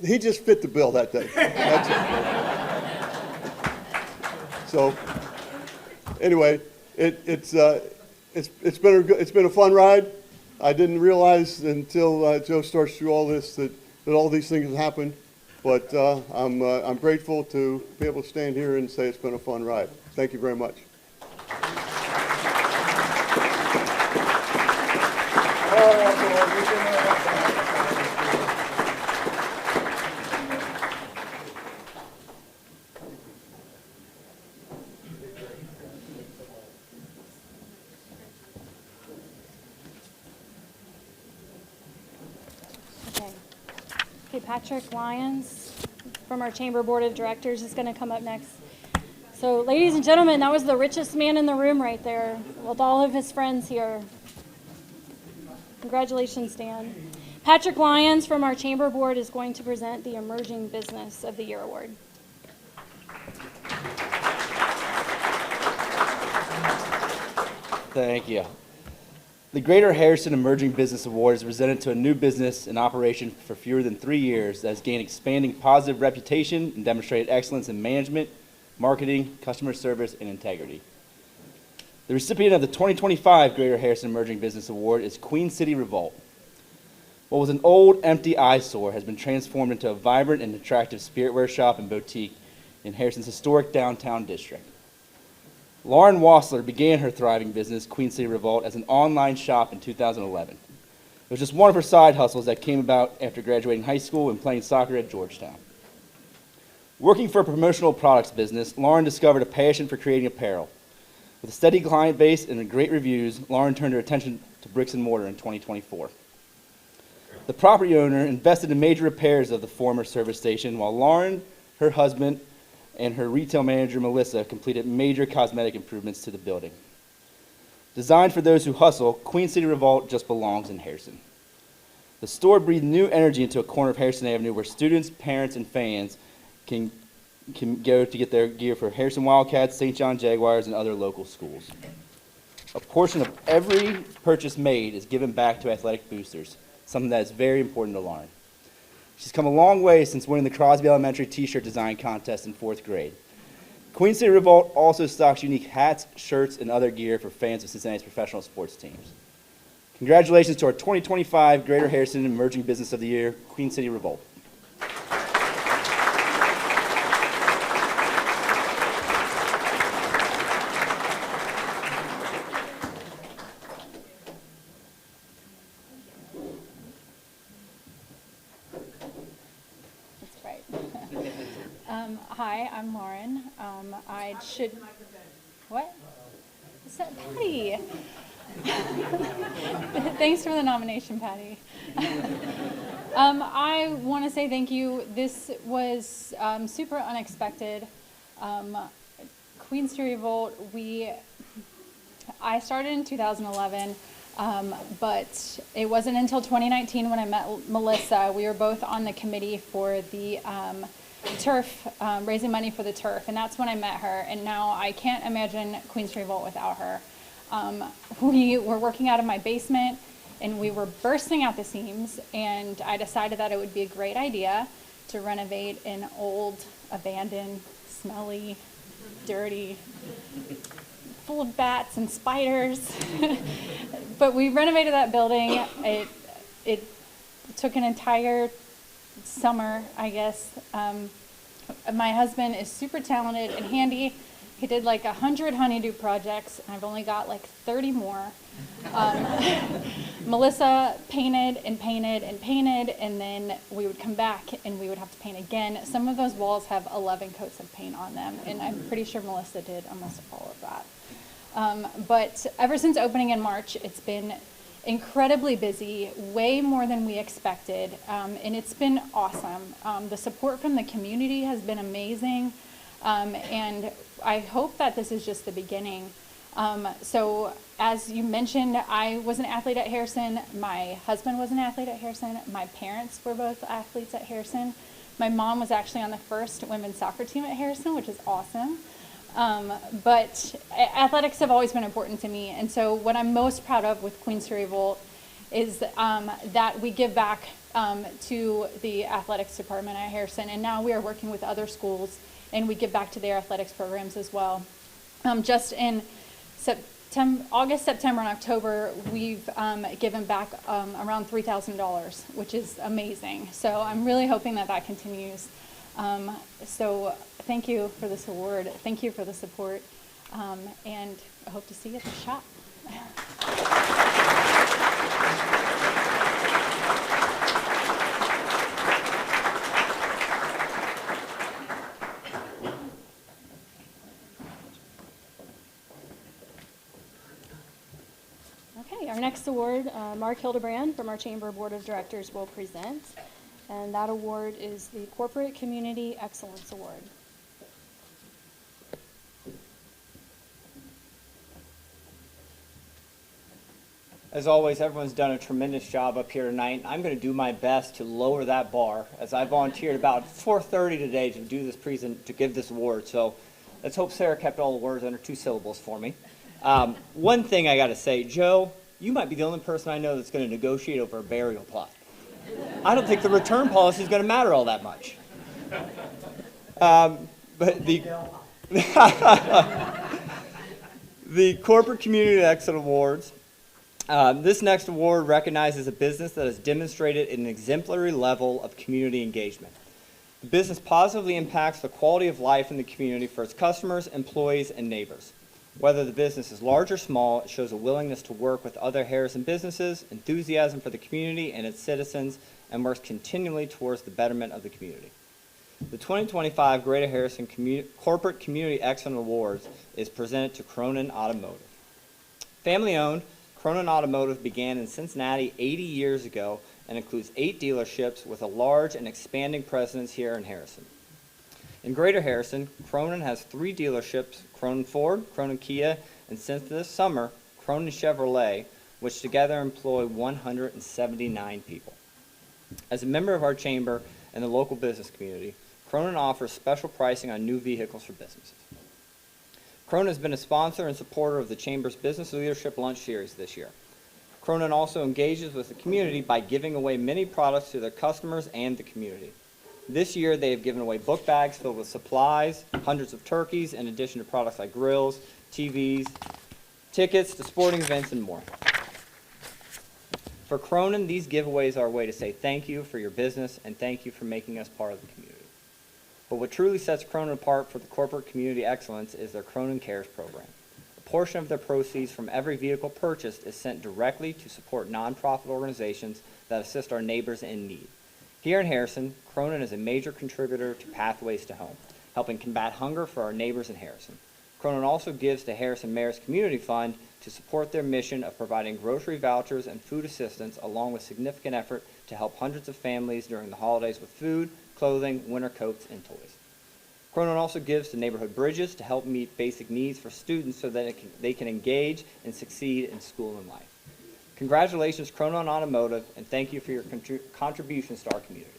he just fit the bill that day. That's it. So, anyway, it's been a fun ride. I didn't realize until Joe starts through all this that all these things have happened, but I'm grateful to be able to stand here and say it's been a fun ride. Thank you very much. Okay, Patrick Lyons from our Chamber Board of Directors is going to come up next. So, ladies and gentlemen, that was the richest man in the room right there with all of his friends here. Congratulations, Dan. Patrick Lyons from our Chamber Board is going to present the Emerging Business of the Year Award. Thank you. The Greater Harrison Emerging Business Award is presented to a new business in operation for fewer than 3 years that has gained expanding positive reputation and demonstrated excellence in management, marketing, customer service, and integrity. The recipient of the 2025 Greater Harrison Emerging Business Award is Queen City Revolt. What was an old, empty eyesore has been transformed into a vibrant and attractive spiritwear shop and boutique in Harrison's historic downtown district. Lauren Wassler began her thriving business, Queen City Revolt, as an online shop in 2011. It was just one of her side hustles that came about after graduating high school and playing soccer at Georgetown. Working for a promotional products business, Lauren discovered a passion for creating apparel. With a steady client base and great reviews, Lauren turned her attention to bricks and mortar in 2024. The property owner invested in major repairs of the former service station, while Lauren, her husband, and her retail manager, Melissa, completed major cosmetic improvements to the building. Designed for those who hustle, Queen City Revolt just belongs in Harrison. The store breathed new energy into a corner of Harrison Avenue where students, parents, and fans can go to get their gear for Harrison Wildcats, St. John Jaguars, and other local schools. A portion of every purchase made is given back to athletic boosters, something that is very important to Lauren. She's come a long way since winning the Crosby Elementary T-shirt design contest in 4th grade. Queen City Revolt also stocks unique hats, shirts, and other gear for fans of Cincinnati's professional sports teams. Congratulations to our 2025 Greater Harrison Emerging Business of the Year, Queen City Revolt. Hi, I'm Lauren. What? Is that Patty? Thanks for the nomination, Patty. I want to say thank you. This was super unexpected. Queen City Revolt, I started in 2011, but it wasn't until 2019 when I met Melissa. We were both on the committee for the turf, raising money for the turf, and that's when I met her, and now I can't imagine Queen City Revolt without her. We were working out of my basement, and we were bursting out the seams, and I decided that it would be a great idea to renovate an old, abandoned, smelly, dirty, full of bats and spiders. But we renovated that building. It took an entire summer, I guess. My husband is super talented and handy. He did like 100 honeydew projects, and I've only got like 30 more. Melissa painted and painted and painted, and then we would come back and we would have to paint again. Some of those walls have 11 coats of paint on them, and I'm pretty sure Melissa did almost all of that. But ever since opening in March, it's been incredibly busy, way more than we expected, and it's been awesome. The support from the community has been amazing, and I hope that this is just the beginning. So as you mentioned, I was an athlete at Harrison. My husband was an athlete at Harrison. My parents were both athletes at Harrison. My mom was actually on the first women's soccer team at Harrison, which is awesome. But athletics have always been important to me, and so what I'm most proud of with Queen City Revolt is that we give back to the athletics department at Harrison, and now we are working with other schools, and we give back to their athletics programs as well. Just in August, September, and October, we've given back around $3,000, which is amazing. So I'm really hoping that that continues. So thank you for this award. Thank you for the support, and I hope to see you at the shop. Okay, our next award, Mark Hildebrand from our Chamber Board of Directors will present. And that award is the Corporate Community Excellence Award. As always, everyone's done a tremendous job up here tonight. I'm going to do my best to lower that bar, as I volunteered about 4:30 today to do this to give this award. So let's hope Sarah kept all the words under 2 syllables for me. One thing I got to say, Joe, you might be the only person I know that's going to negotiate over a burial plot. I don't think the return policy is going to matter all that much. But the Corporate Community Excellence Awards. This next award recognizes a business that has demonstrated an exemplary level of community engagement. The business positively impacts the quality of life in the community for its customers, employees, and neighbors. Whether the business is large or small, it shows a willingness to work with other Harrison businesses, enthusiasm for the community and its citizens, and works continually towards the betterment of the community. The 2025 Greater Harrison Corporate Community Excellence Awards is presented to Cronin Automotive. Family-owned, Cronin Automotive began in Cincinnati 80 years ago and includes 8 dealerships with a large and expanding presence here in Harrison. In Greater Harrison, Cronin has 3 dealerships, Cronin Ford, Cronin Kia, and since this summer, Cronin Chevrolet, which together employ 179 people. As a member of our chamber and the local business community, Cronin offers special pricing on new vehicles for businesses. Cronin has been a sponsor and supporter of the Chamber's Business Leadership Lunch Series this year. Cronin also engages with the community by giving away many products to their customers and the community. This year, they have given away book bags filled with supplies, hundreds of turkeys, in addition to products like grills, TVs, tickets to sporting events, and more. For Cronin, these giveaways are a way to say thank you for your business and thank you for making us part of the community. But what truly sets Cronin apart for the corporate community excellence is their Cronin Cares program. A portion of their proceeds from every vehicle purchased is sent directly to support nonprofit organizations that assist our neighbors in need. Here in Harrison, Cronin is a major contributor to Pathways to Home, helping combat hunger for our neighbors in Harrison. Cronin also gives to Harrison Mayor's Community Fund to support their mission of providing grocery vouchers and food assistance, along with significant effort to help hundreds of families during the holidays with food, clothing, winter coats, and toys. Cronin also gives to Neighborhood Bridges to help meet basic needs for students so that they can engage and succeed in school and life. Congratulations, Cronin Automotive, and thank you for your contributions to our community.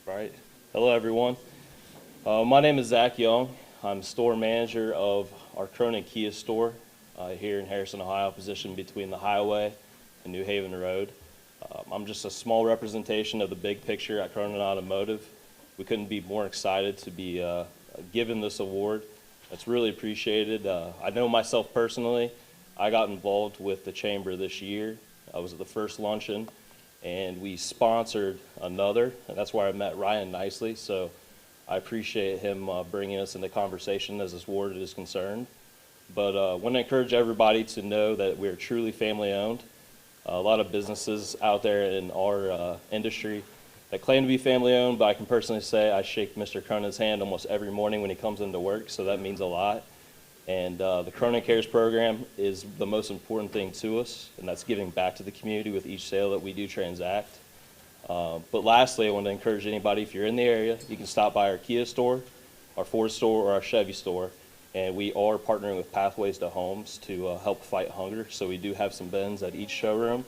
Right. Hello, everyone. My name is Zach Young. I'm store manager of our Cronin Kia store here in Harrison, Ohio, positioned between the highway and New Haven Road. I'm just a small representation of the big picture at Cronin Automotive. We couldn't be more excited to be given this award. It's really appreciated. I know myself personally, I got involved with the chamber this year. I was at the first luncheon, and we sponsored another, and that's where I met Ryan Nicely. So I appreciate him bringing us into conversation as this award is concerned. But I want to encourage everybody to know that we're truly family owned. A lot of businesses out there in our industry that claim to be family owned, but I can personally say I shake Mr. Cronin's hand almost every morning when he comes into work, so that means a lot. And the Cronin Cares program is the most important thing to us, and that's giving back to the community with each sale that we do transact. But lastly, I want to encourage anybody, if you're in the area, you can stop by our Kia store, our Ford store, or our Chevy store. And we are partnering with Pathways to Homes to help fight hunger. So we do have some bins at each showroom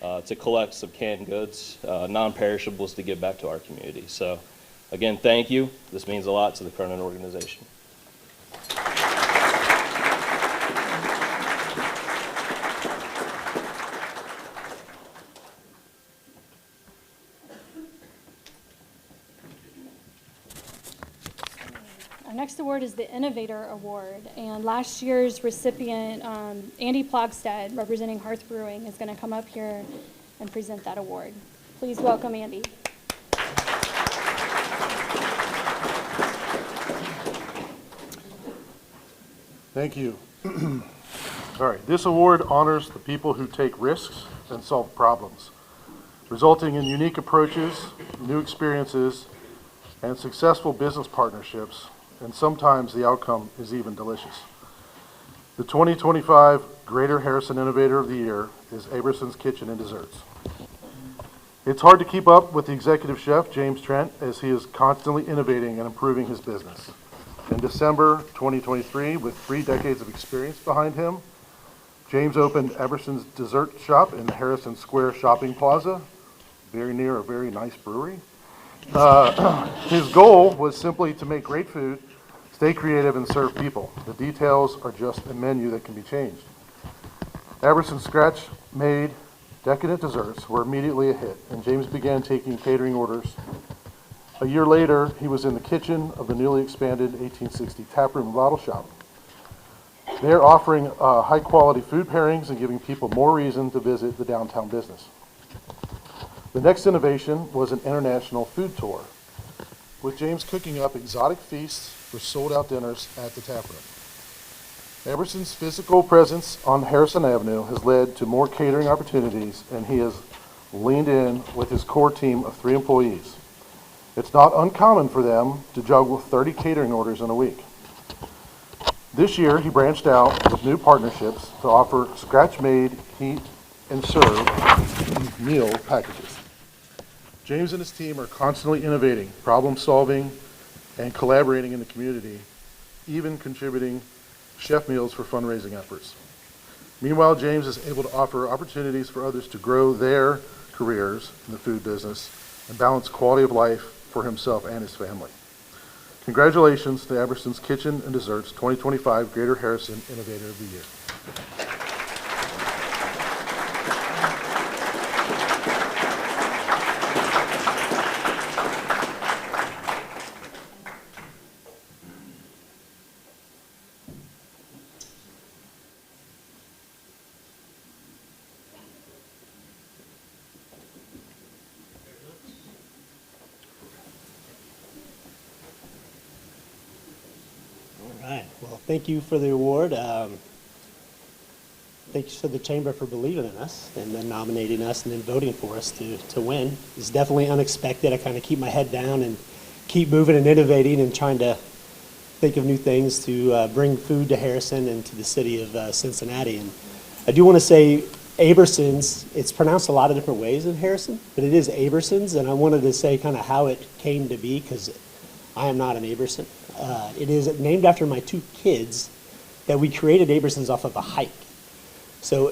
to collect some canned goods, non-perishables, to give back to our community. So again, thank you. This means a lot to the Cronin organization. Our next award is the Innovator Award, and last year's recipient, Andy Plogstead, representing Hearth Brewing, is going to come up here and present that award. Please welcome Andy. Thank you. All right, this award honors the people who take risks and solve problems, resulting in unique approaches, new experiences, and successful business partnerships and sometimes the outcome is even delicious. The 2025 Greater Harrison Innovator of the Year is Aberson's Kitchen and Desserts. It's hard to keep up with the executive chef, James Trent, as he is constantly innovating and improving his business. In December 2023, with 3 decades of experience behind him, James opened Eberson's Dessert Shop in the Harrison Square Shopping Plaza, very near a very nice brewery. His goal was simply to make great food, stay creative, and serve people. The details are just a menu that can be changed. Eberson's scratch-made decadent desserts were immediately a hit, and James began taking catering orders. A year later, he was in the kitchen of the newly expanded 1860 Taproom and Bottle Shop. They're offering high-quality food pairings and giving people more reason to visit the downtown business. The next innovation was an international food tour, with James cooking up exotic feasts for sold-out dinners at the taproom. Eberson's physical presence on Harrison Avenue has led to more catering opportunities, and he has leaned in with his core team of 3 employees. It's not uncommon for them to juggle 30 catering orders in a week. This year, he branched out with new partnerships to offer scratch-made, heat, and serve meal packages. James and his team are constantly innovating, problem-solving, and collaborating in the community, even contributing chef meals for fundraising efforts. Meanwhile, James is able to offer opportunities for others to grow their careers in the food business and balance quality of life for himself and his family. Congratulations to Eberson's Kitchen and Desserts 2025 Greater Harrison Innovator of the Year. All right. Well, thank you for the award. Thanks to the Chamber for believing in us and then nominating us and then voting for us to win. It's definitely unexpected. I kind of keep my head down and keep moving and innovating and trying to think of new things to bring food to Harrison and to the city of Cincinnati. And I do want to say Aberson's, it's pronounced a lot of different ways in Harrison, but it is Aberson's, and I wanted to say kind of how it came to be because I am not an Aberson. It is named after my 2 kids that we created Aberson's off of a hike. So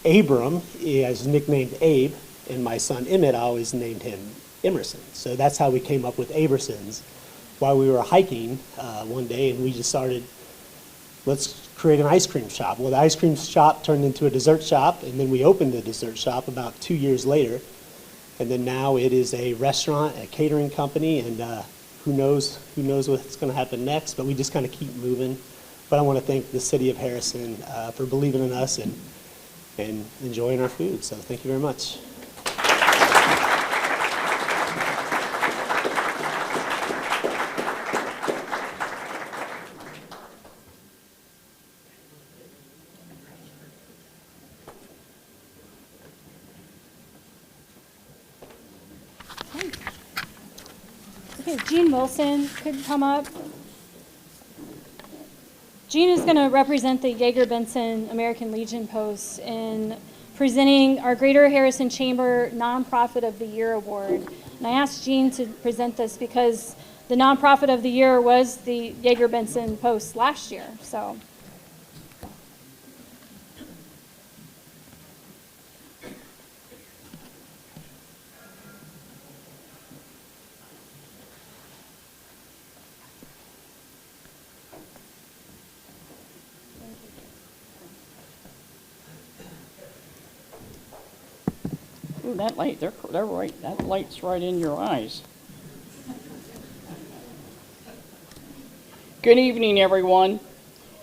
Abram is nicknamed Abe, and my son Emmett, I always named him Emerson. So that's how we came up with Aberson's while we were hiking one day, and we just started, let's create an ice cream shop. Well, the ice cream shop turned into a dessert shop, and then we opened the dessert shop about 2 years later. And then now it is a restaurant, a catering company, and who knows what's going to happen next, but we just kind of keep moving. But I want to thank the city of Harrison for believing in us and enjoying our food. So thank you very much. Okay, Gene Wilson could come up. Gene is going to represent the Jaeger-Benson American Legion Post in presenting our Greater Harrison Chamber Nonprofit of the Year Award. And I asked Gene to present this because the Nonprofit of the Year was the Jaeger-Benson Post last year. So. Ooh, that light, they're right, that light's right in your eyes. Good evening, everyone.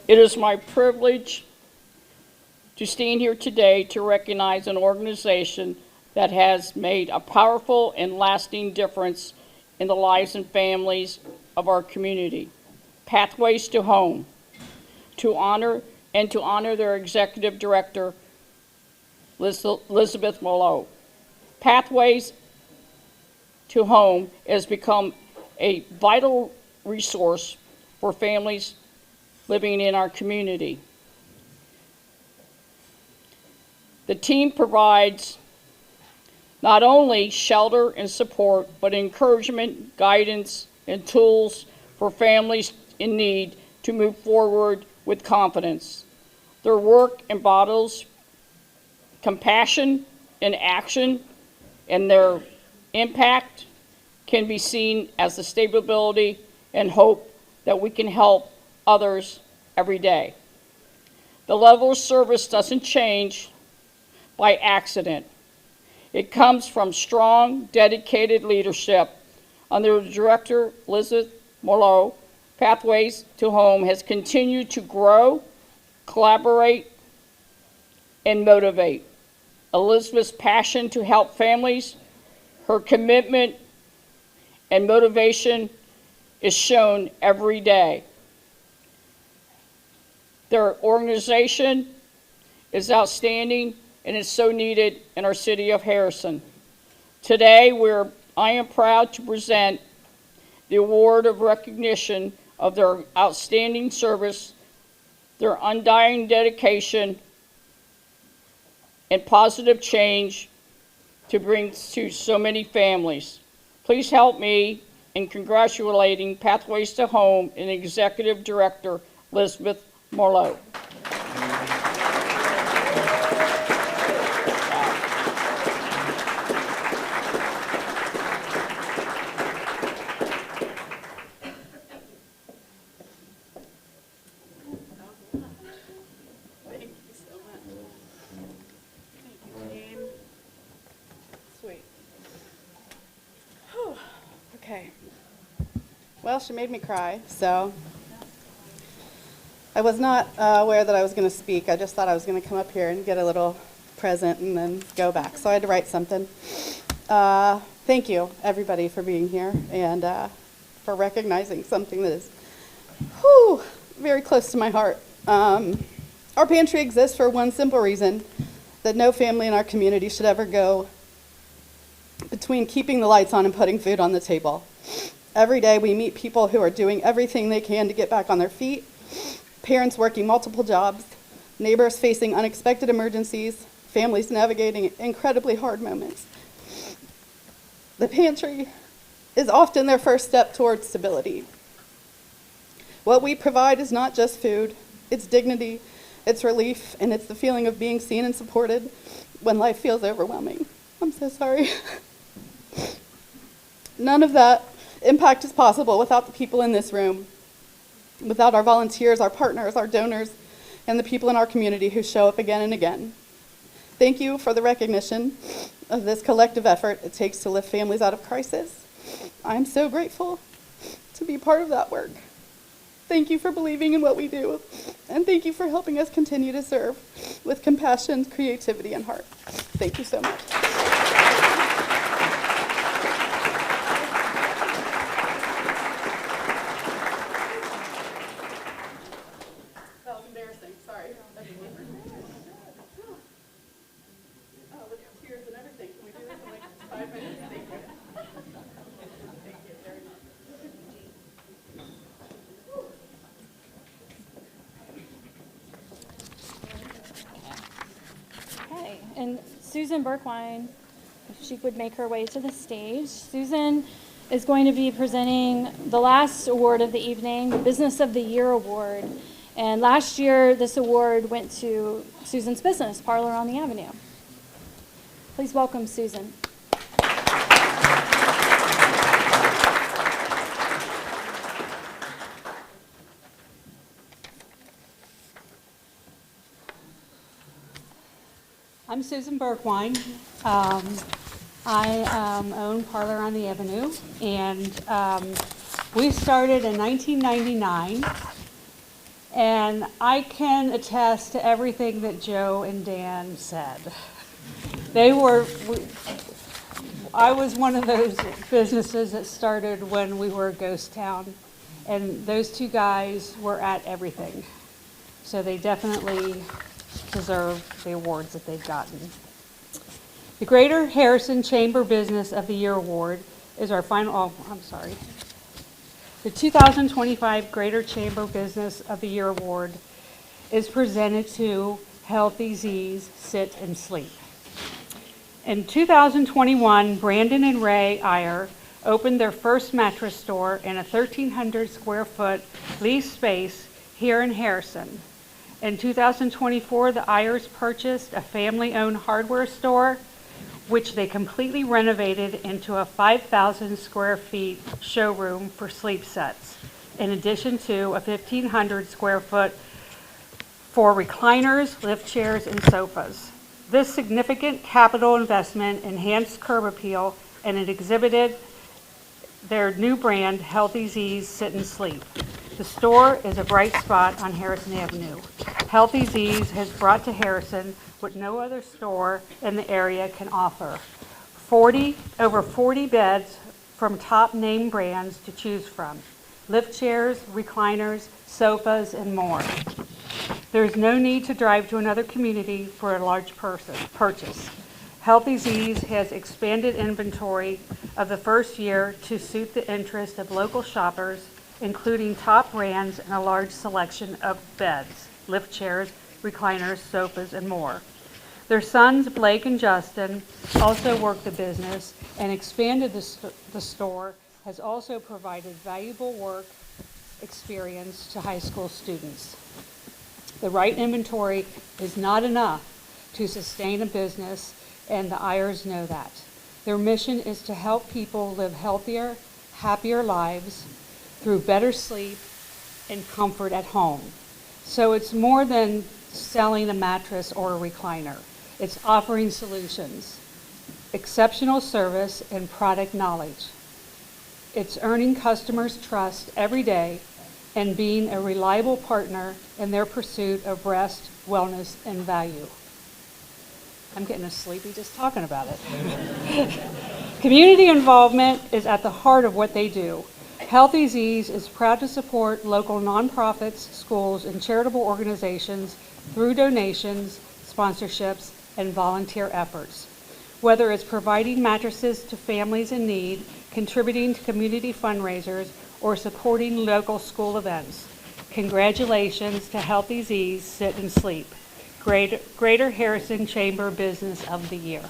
It is my privilege to stand here today to recognize an organization that has made a powerful and lasting difference in the lives and families of our community. Pathways to Home, to honor their executive director, Elizabeth Mallow. Pathways to Home has become a vital resource for families living in our community. The team provides not only shelter and support, but encouragement, guidance, and tools for families in need to move forward with confidence. Their work embodies compassion and action, and their impact can be seen as the stability and hope that we can help others every day. The level of service doesn't change by accident. It comes from strong, dedicated leadership. Under Director Elizabeth Morleau, Pathways to Home has continued to grow, collaborate, and motivate. Elizabeth's passion to help families, her commitment and motivation is shown every day. Their organization is outstanding and is so needed in our city of Harrison. Today, I am proud to present the award of recognition of their outstanding service, their undying dedication, and positive change to bring to so many families. Please help me in congratulating Pathways to Home and Executive Director Elizabeth Morleau. Okay. Well, she made me cry, so I was not aware that I was going to speak. I just thought I was going to come up here and get a little present and then go back. So I had to write something. Thank you, everybody, for being here and for recognizing something that is very close to my heart. Our pantry exists for one simple reason, that no family in our community should ever go between keeping the lights on and putting food on the table. Every day we meet people who are doing everything they can to get back on their feet, parents working multiple jobs, neighbors facing unexpected emergencies, families navigating incredibly hard moments. The pantry is often their first step towards stability. What we provide is not just food, it's dignity, it's relief, and it's the feeling of being seen and supported when life feels overwhelming. I'm so sorry. None of that impact is possible without the people in this room, without our volunteers, our partners, our donors, and the people in our community who show up again and again. Thank you for the recognition of this collective effort it takes to lift families out of crisis. I'm so grateful to be part of that work. Thank you for believing in what we do, and thank you for helping us continue to serve with compassion, creativity, and heart. Thank you so much. That was embarrassing. Sorry. Oh, look at tears and everything. Can we do this in like 5 minutes? Thank you. Thank you very much. Okay, and Susan Berkwine, if she would make her way to the stage. Susan is going to be presenting the last award of the evening, the Business of the Year Award. And last year, this award went to Susan's business, Parlor on the Avenue. Please welcome Susan. I'm Susan Berkwine. I own Parlor on the Avenue, and we started in 1999. And I can attest to everything that Joe and Dan said. I was one of those businesses that started when we were a ghost town, and those two guys were at everything. So they definitely deserve the awards that they've gotten. The Greater Harrison Chamber Business of the Year Award is our final, The 2025 Greater Chamber Business of the Year Award is presented to Healthy Z's Sit and Sleep. In 2021, Brandon and Ray Iyer opened their first mattress store in a 1,300 square foot leased space here in Harrison. In 2024, the Iyers purchased a family-owned hardware store, which they completely renovated into a 5,000 square feet showroom for sleep sets, in addition to a 1,500 square foot for recliners, lift chairs, and sofas. This significant capital investment enhanced curb appeal, and it exhibited their new brand, Healthy Z's Sit and Sleep. The store is a bright spot on Harrison Avenue. Healthy Z's has brought to Harrison what no other store in the area can offer. Over 40 beds from top name brands to choose from. Lift chairs, recliners, sofas, and more. There is no need to drive to another community for a large purchase. Healthy Z's has expanded inventory of the first year to suit the interest of local shoppers, including top brands and a large selection of beds, lift chairs, recliners, sofas, and more. Their sons, Blake and Justin, also work the business and expanded the store, has also provided valuable work experience to high school students. The right inventory is not enough to sustain a business, and the Iyers know that. Their mission is to help people live healthier, happier lives through better sleep and comfort at home. So it's more than selling a mattress or a recliner. It's offering solutions, exceptional service, and product knowledge. It's earning customers' trust every day and being a reliable partner in their pursuit of rest, wellness, and value. I'm getting sleepy just talking about it. Community involvement is at the heart of what they do. Healthy Z's is proud to support local nonprofits, schools, and charitable organizations through donations, sponsorships, and volunteer efforts. Whether it's providing mattresses to families in need, contributing to community fundraisers, or supporting local school events. Congratulations to Healthy Z's Sit and Sleep, Greater Harrison Chamber Business of the Year.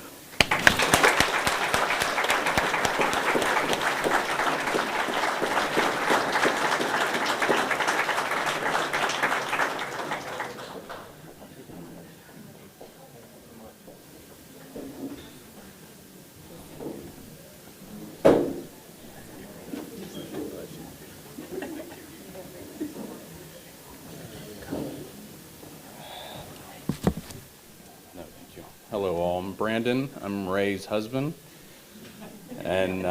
Hello all, I'm Brandon. I'm Ray's husband and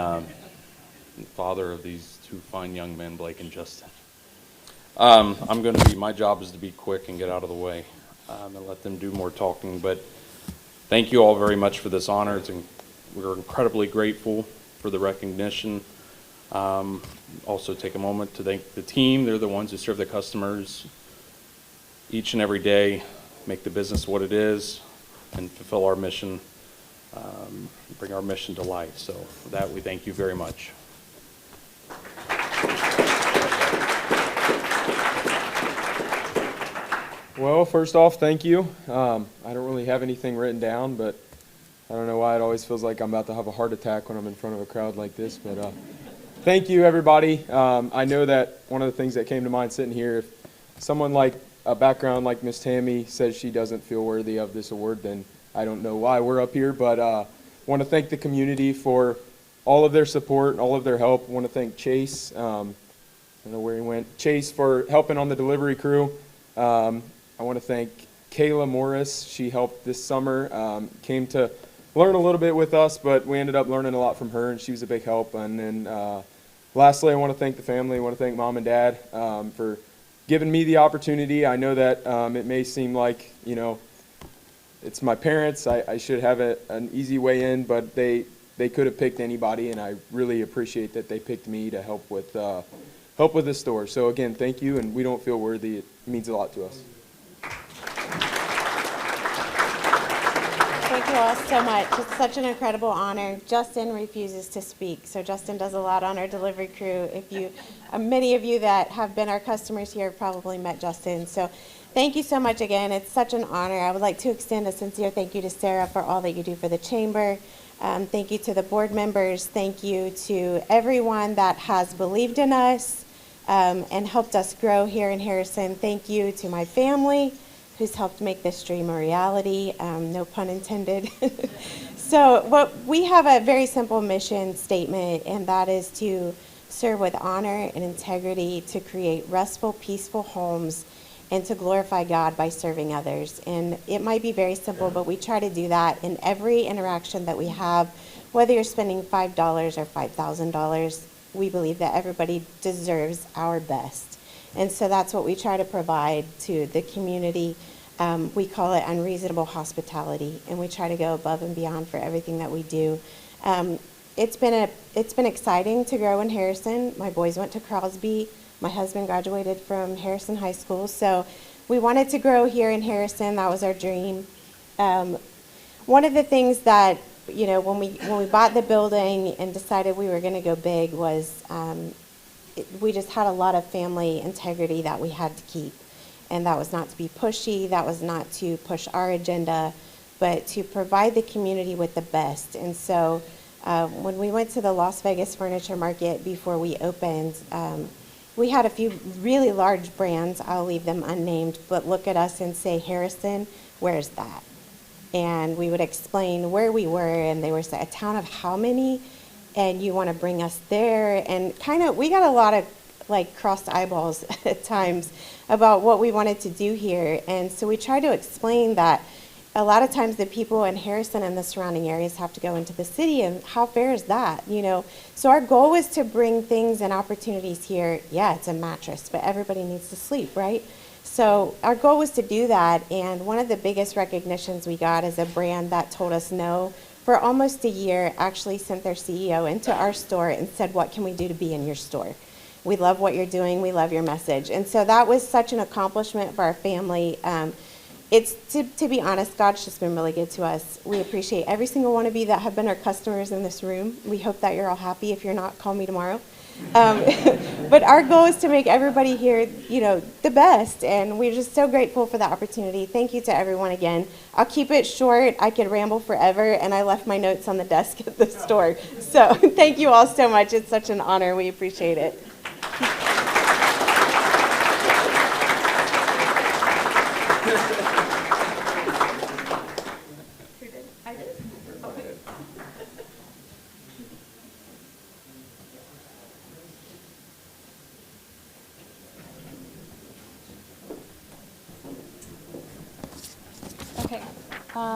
father of these two fine young men, Blake and Justin. My job is to be quick and get out of the way and let them do more talking, but thank you all very much for this honor. We're incredibly grateful for the recognition. Also take a moment to thank the team. They're the ones who serve the customers each and every day, make the business what it is, and fulfill our mission, bring our mission to life. So for that, we thank you very much. Well, first off, thank you. I don't really have anything written down, but I don't know why it always feels like I'm about to have a heart attack when I'm in front of a crowd like this. But thank you, everybody. I know that one of the things that came to mind sitting here, if someone like a background like Miss Tammy says she doesn't feel worthy of this award, then I don't know why we're up here, but want to thank the community for all of their support, all of their help. Want to thank Chase, I don't know where he went, Chase for helping on the delivery crew. I want to thank Kayla Morris. She helped this summer, came to learn a little bit with us, but we ended up learning a lot from her, and she was a big help. And then lastly, I want to thank the family. I want to thank Mom and Dad for giving me the opportunity. I know that it may seem like, it's my parents. I should have an easy way in, but they could have picked anybody, and I really appreciate that they picked me to help with the store. So again, thank you, and we don't feel worthy. It means a lot to us. Thank you all so much. It's such an incredible honor. Justin refuses to speak, so Justin does a lot on our delivery crew. Many of you that have been our customers here have probably met Justin. So thank you so much again. It's such an honor. I would like to extend a sincere thank you to Sarah for all that you do for the chamber. Thank you to the board members. Thank you to everyone that has believed in us and helped us grow here in Harrison. Thank you to my family, who's helped make this dream a reality, no pun intended. So we have a very simple mission statement, and that is to serve with honor and integrity, to create restful, peaceful homes, and to glorify God by serving others. And it might be very simple, but we try to do that in every interaction that we have, whether you're spending $5 or $5,000. We believe that everybody deserves our best. And so that's what we try to provide to the community. We call it unreasonable hospitality, and we try to go above and beyond for everything that we do. It's been exciting to grow in Harrison. My boys went to Crosby. My husband graduated from Harrison High School, so we wanted to grow here in Harrison. That was our dream. One of the things that, when we bought the building and decided we were going to go big was we just had a lot of family integrity that we had to keep. And that was not to be pushy, that was not to push our agenda, but to provide the community with the best. And so when we went to the Las Vegas Furniture Market before we opened, we had a few really large brands, I'll leave them unnamed, but look at us and say, Harrison, where's that? And we would explain where we were, and they were saying, a town of how many? And you want to bring us there? And we got a lot of crossed eyeballs at times about what we wanted to do here. And so we tried to explain that a lot of times the people in Harrison and the surrounding areas have to go into the city, and how fair is that, So our goal was to bring things and opportunities here. Yeah, it's a mattress, but everybody needs to sleep, right? So our goal was to do that, and one of the biggest recognitions we got is a brand that told us no for almost a year, actually sent their CEO into our store and said, what can we do to be in your store? We love what you're doing. We love your message. And so that was such an accomplishment for our family. It's, to be honest, God's just been really good to us. We appreciate every single one of you that have been our customers in this room. We hope that you're all happy. If you're not, call me tomorrow. But our goal is to make everybody here, the best. And we're just so grateful for the opportunity. Thank you to everyone again. I'll keep it short. I could ramble forever, and I left my notes on the desk at the store. So thank you all so much. It's such an honor. We appreciate it. Okay.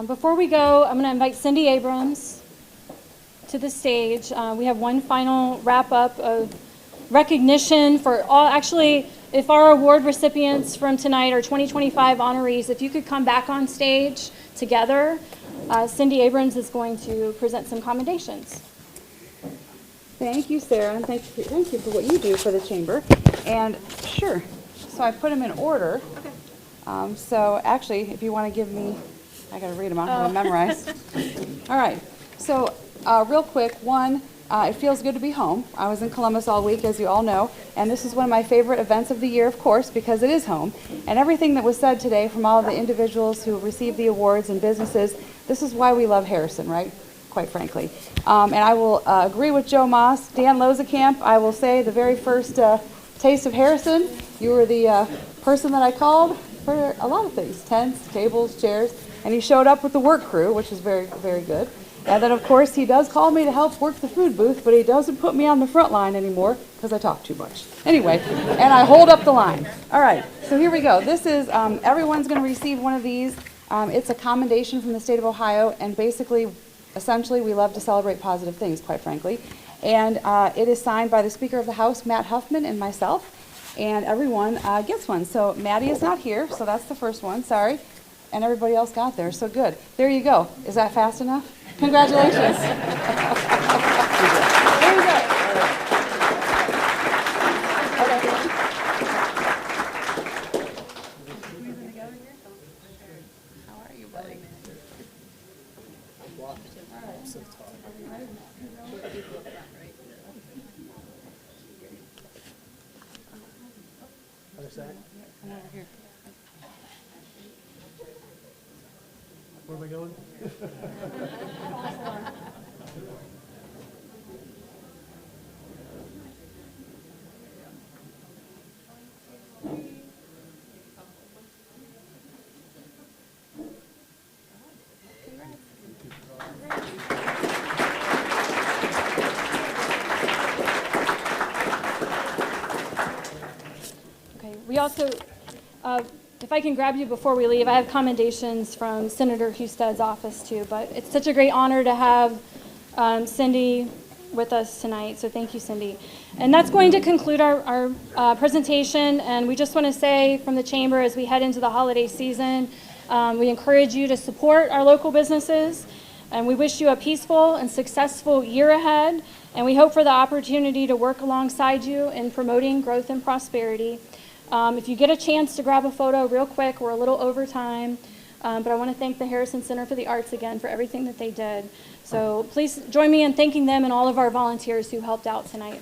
Before we go, I'm going to invite Cindy Abrams to the stage. We have one final wrap-up of recognition for all. Actually, if our award recipients from tonight are 2025 honorees, if you could come back on stage together, Cindy Abrams is going to present some commendations. Thank you, Sarah, and thank you for what you do for the chamber. And sure, so I put them in order. Okay. So actually, if you want to give me, I got to read them. I don't have them memorized. All right. So real quick, one, it feels good to be home. I was in Columbus all week, as you all know, and this is one of my favorite events of the year, of course, because it is home. And everything that was said today from all of the individuals who received the awards and businesses, this is why we love Harrison, right? Quite frankly. And I will agree with Joe Moss. Dan Lozekamp, I will say the very first taste of Harrison, you were the person that I called for a lot of things, tents, tables, chairs, and he showed up with the work crew, which is very, very good. And then, of course, he does call me to help work the food booth, but he doesn't put me on the front line anymore because I talk too much. Anyway, and I hold up the line. All right, so here we go. This is, everyone's going to receive one of these. It's a commendation from the state of Ohio, and basically, essentially, we love to celebrate positive things, quite frankly. And it is signed by the Speaker of the House, Matt Huffman, and myself, and everyone gets one. So Maddie is not here, so that's the first one, sorry. And everybody else got there, so good. There you go. Is that fast enough? Congratulations. There you go. Zach. Come over here. Where am I going? Okay, we also, if I can grab you before we leave, I have commendations from Senator Husted's office too, but it's such a great honor to have Cindy with us tonight, so thank you, Cindy. And that's going to conclude our presentation, and we just want to say from the Chamber as we head into the holiday season, we encourage you to support our local businesses, and we wish you a peaceful and successful year ahead, and we hope for the opportunity to work alongside you in promoting growth and prosperity. If you get a chance to grab a photo real quick, we're a little over time, but I want to thank the Harrison Center for the Arts again for everything that they did. So please join me in thanking them and all of our volunteers who helped out tonight.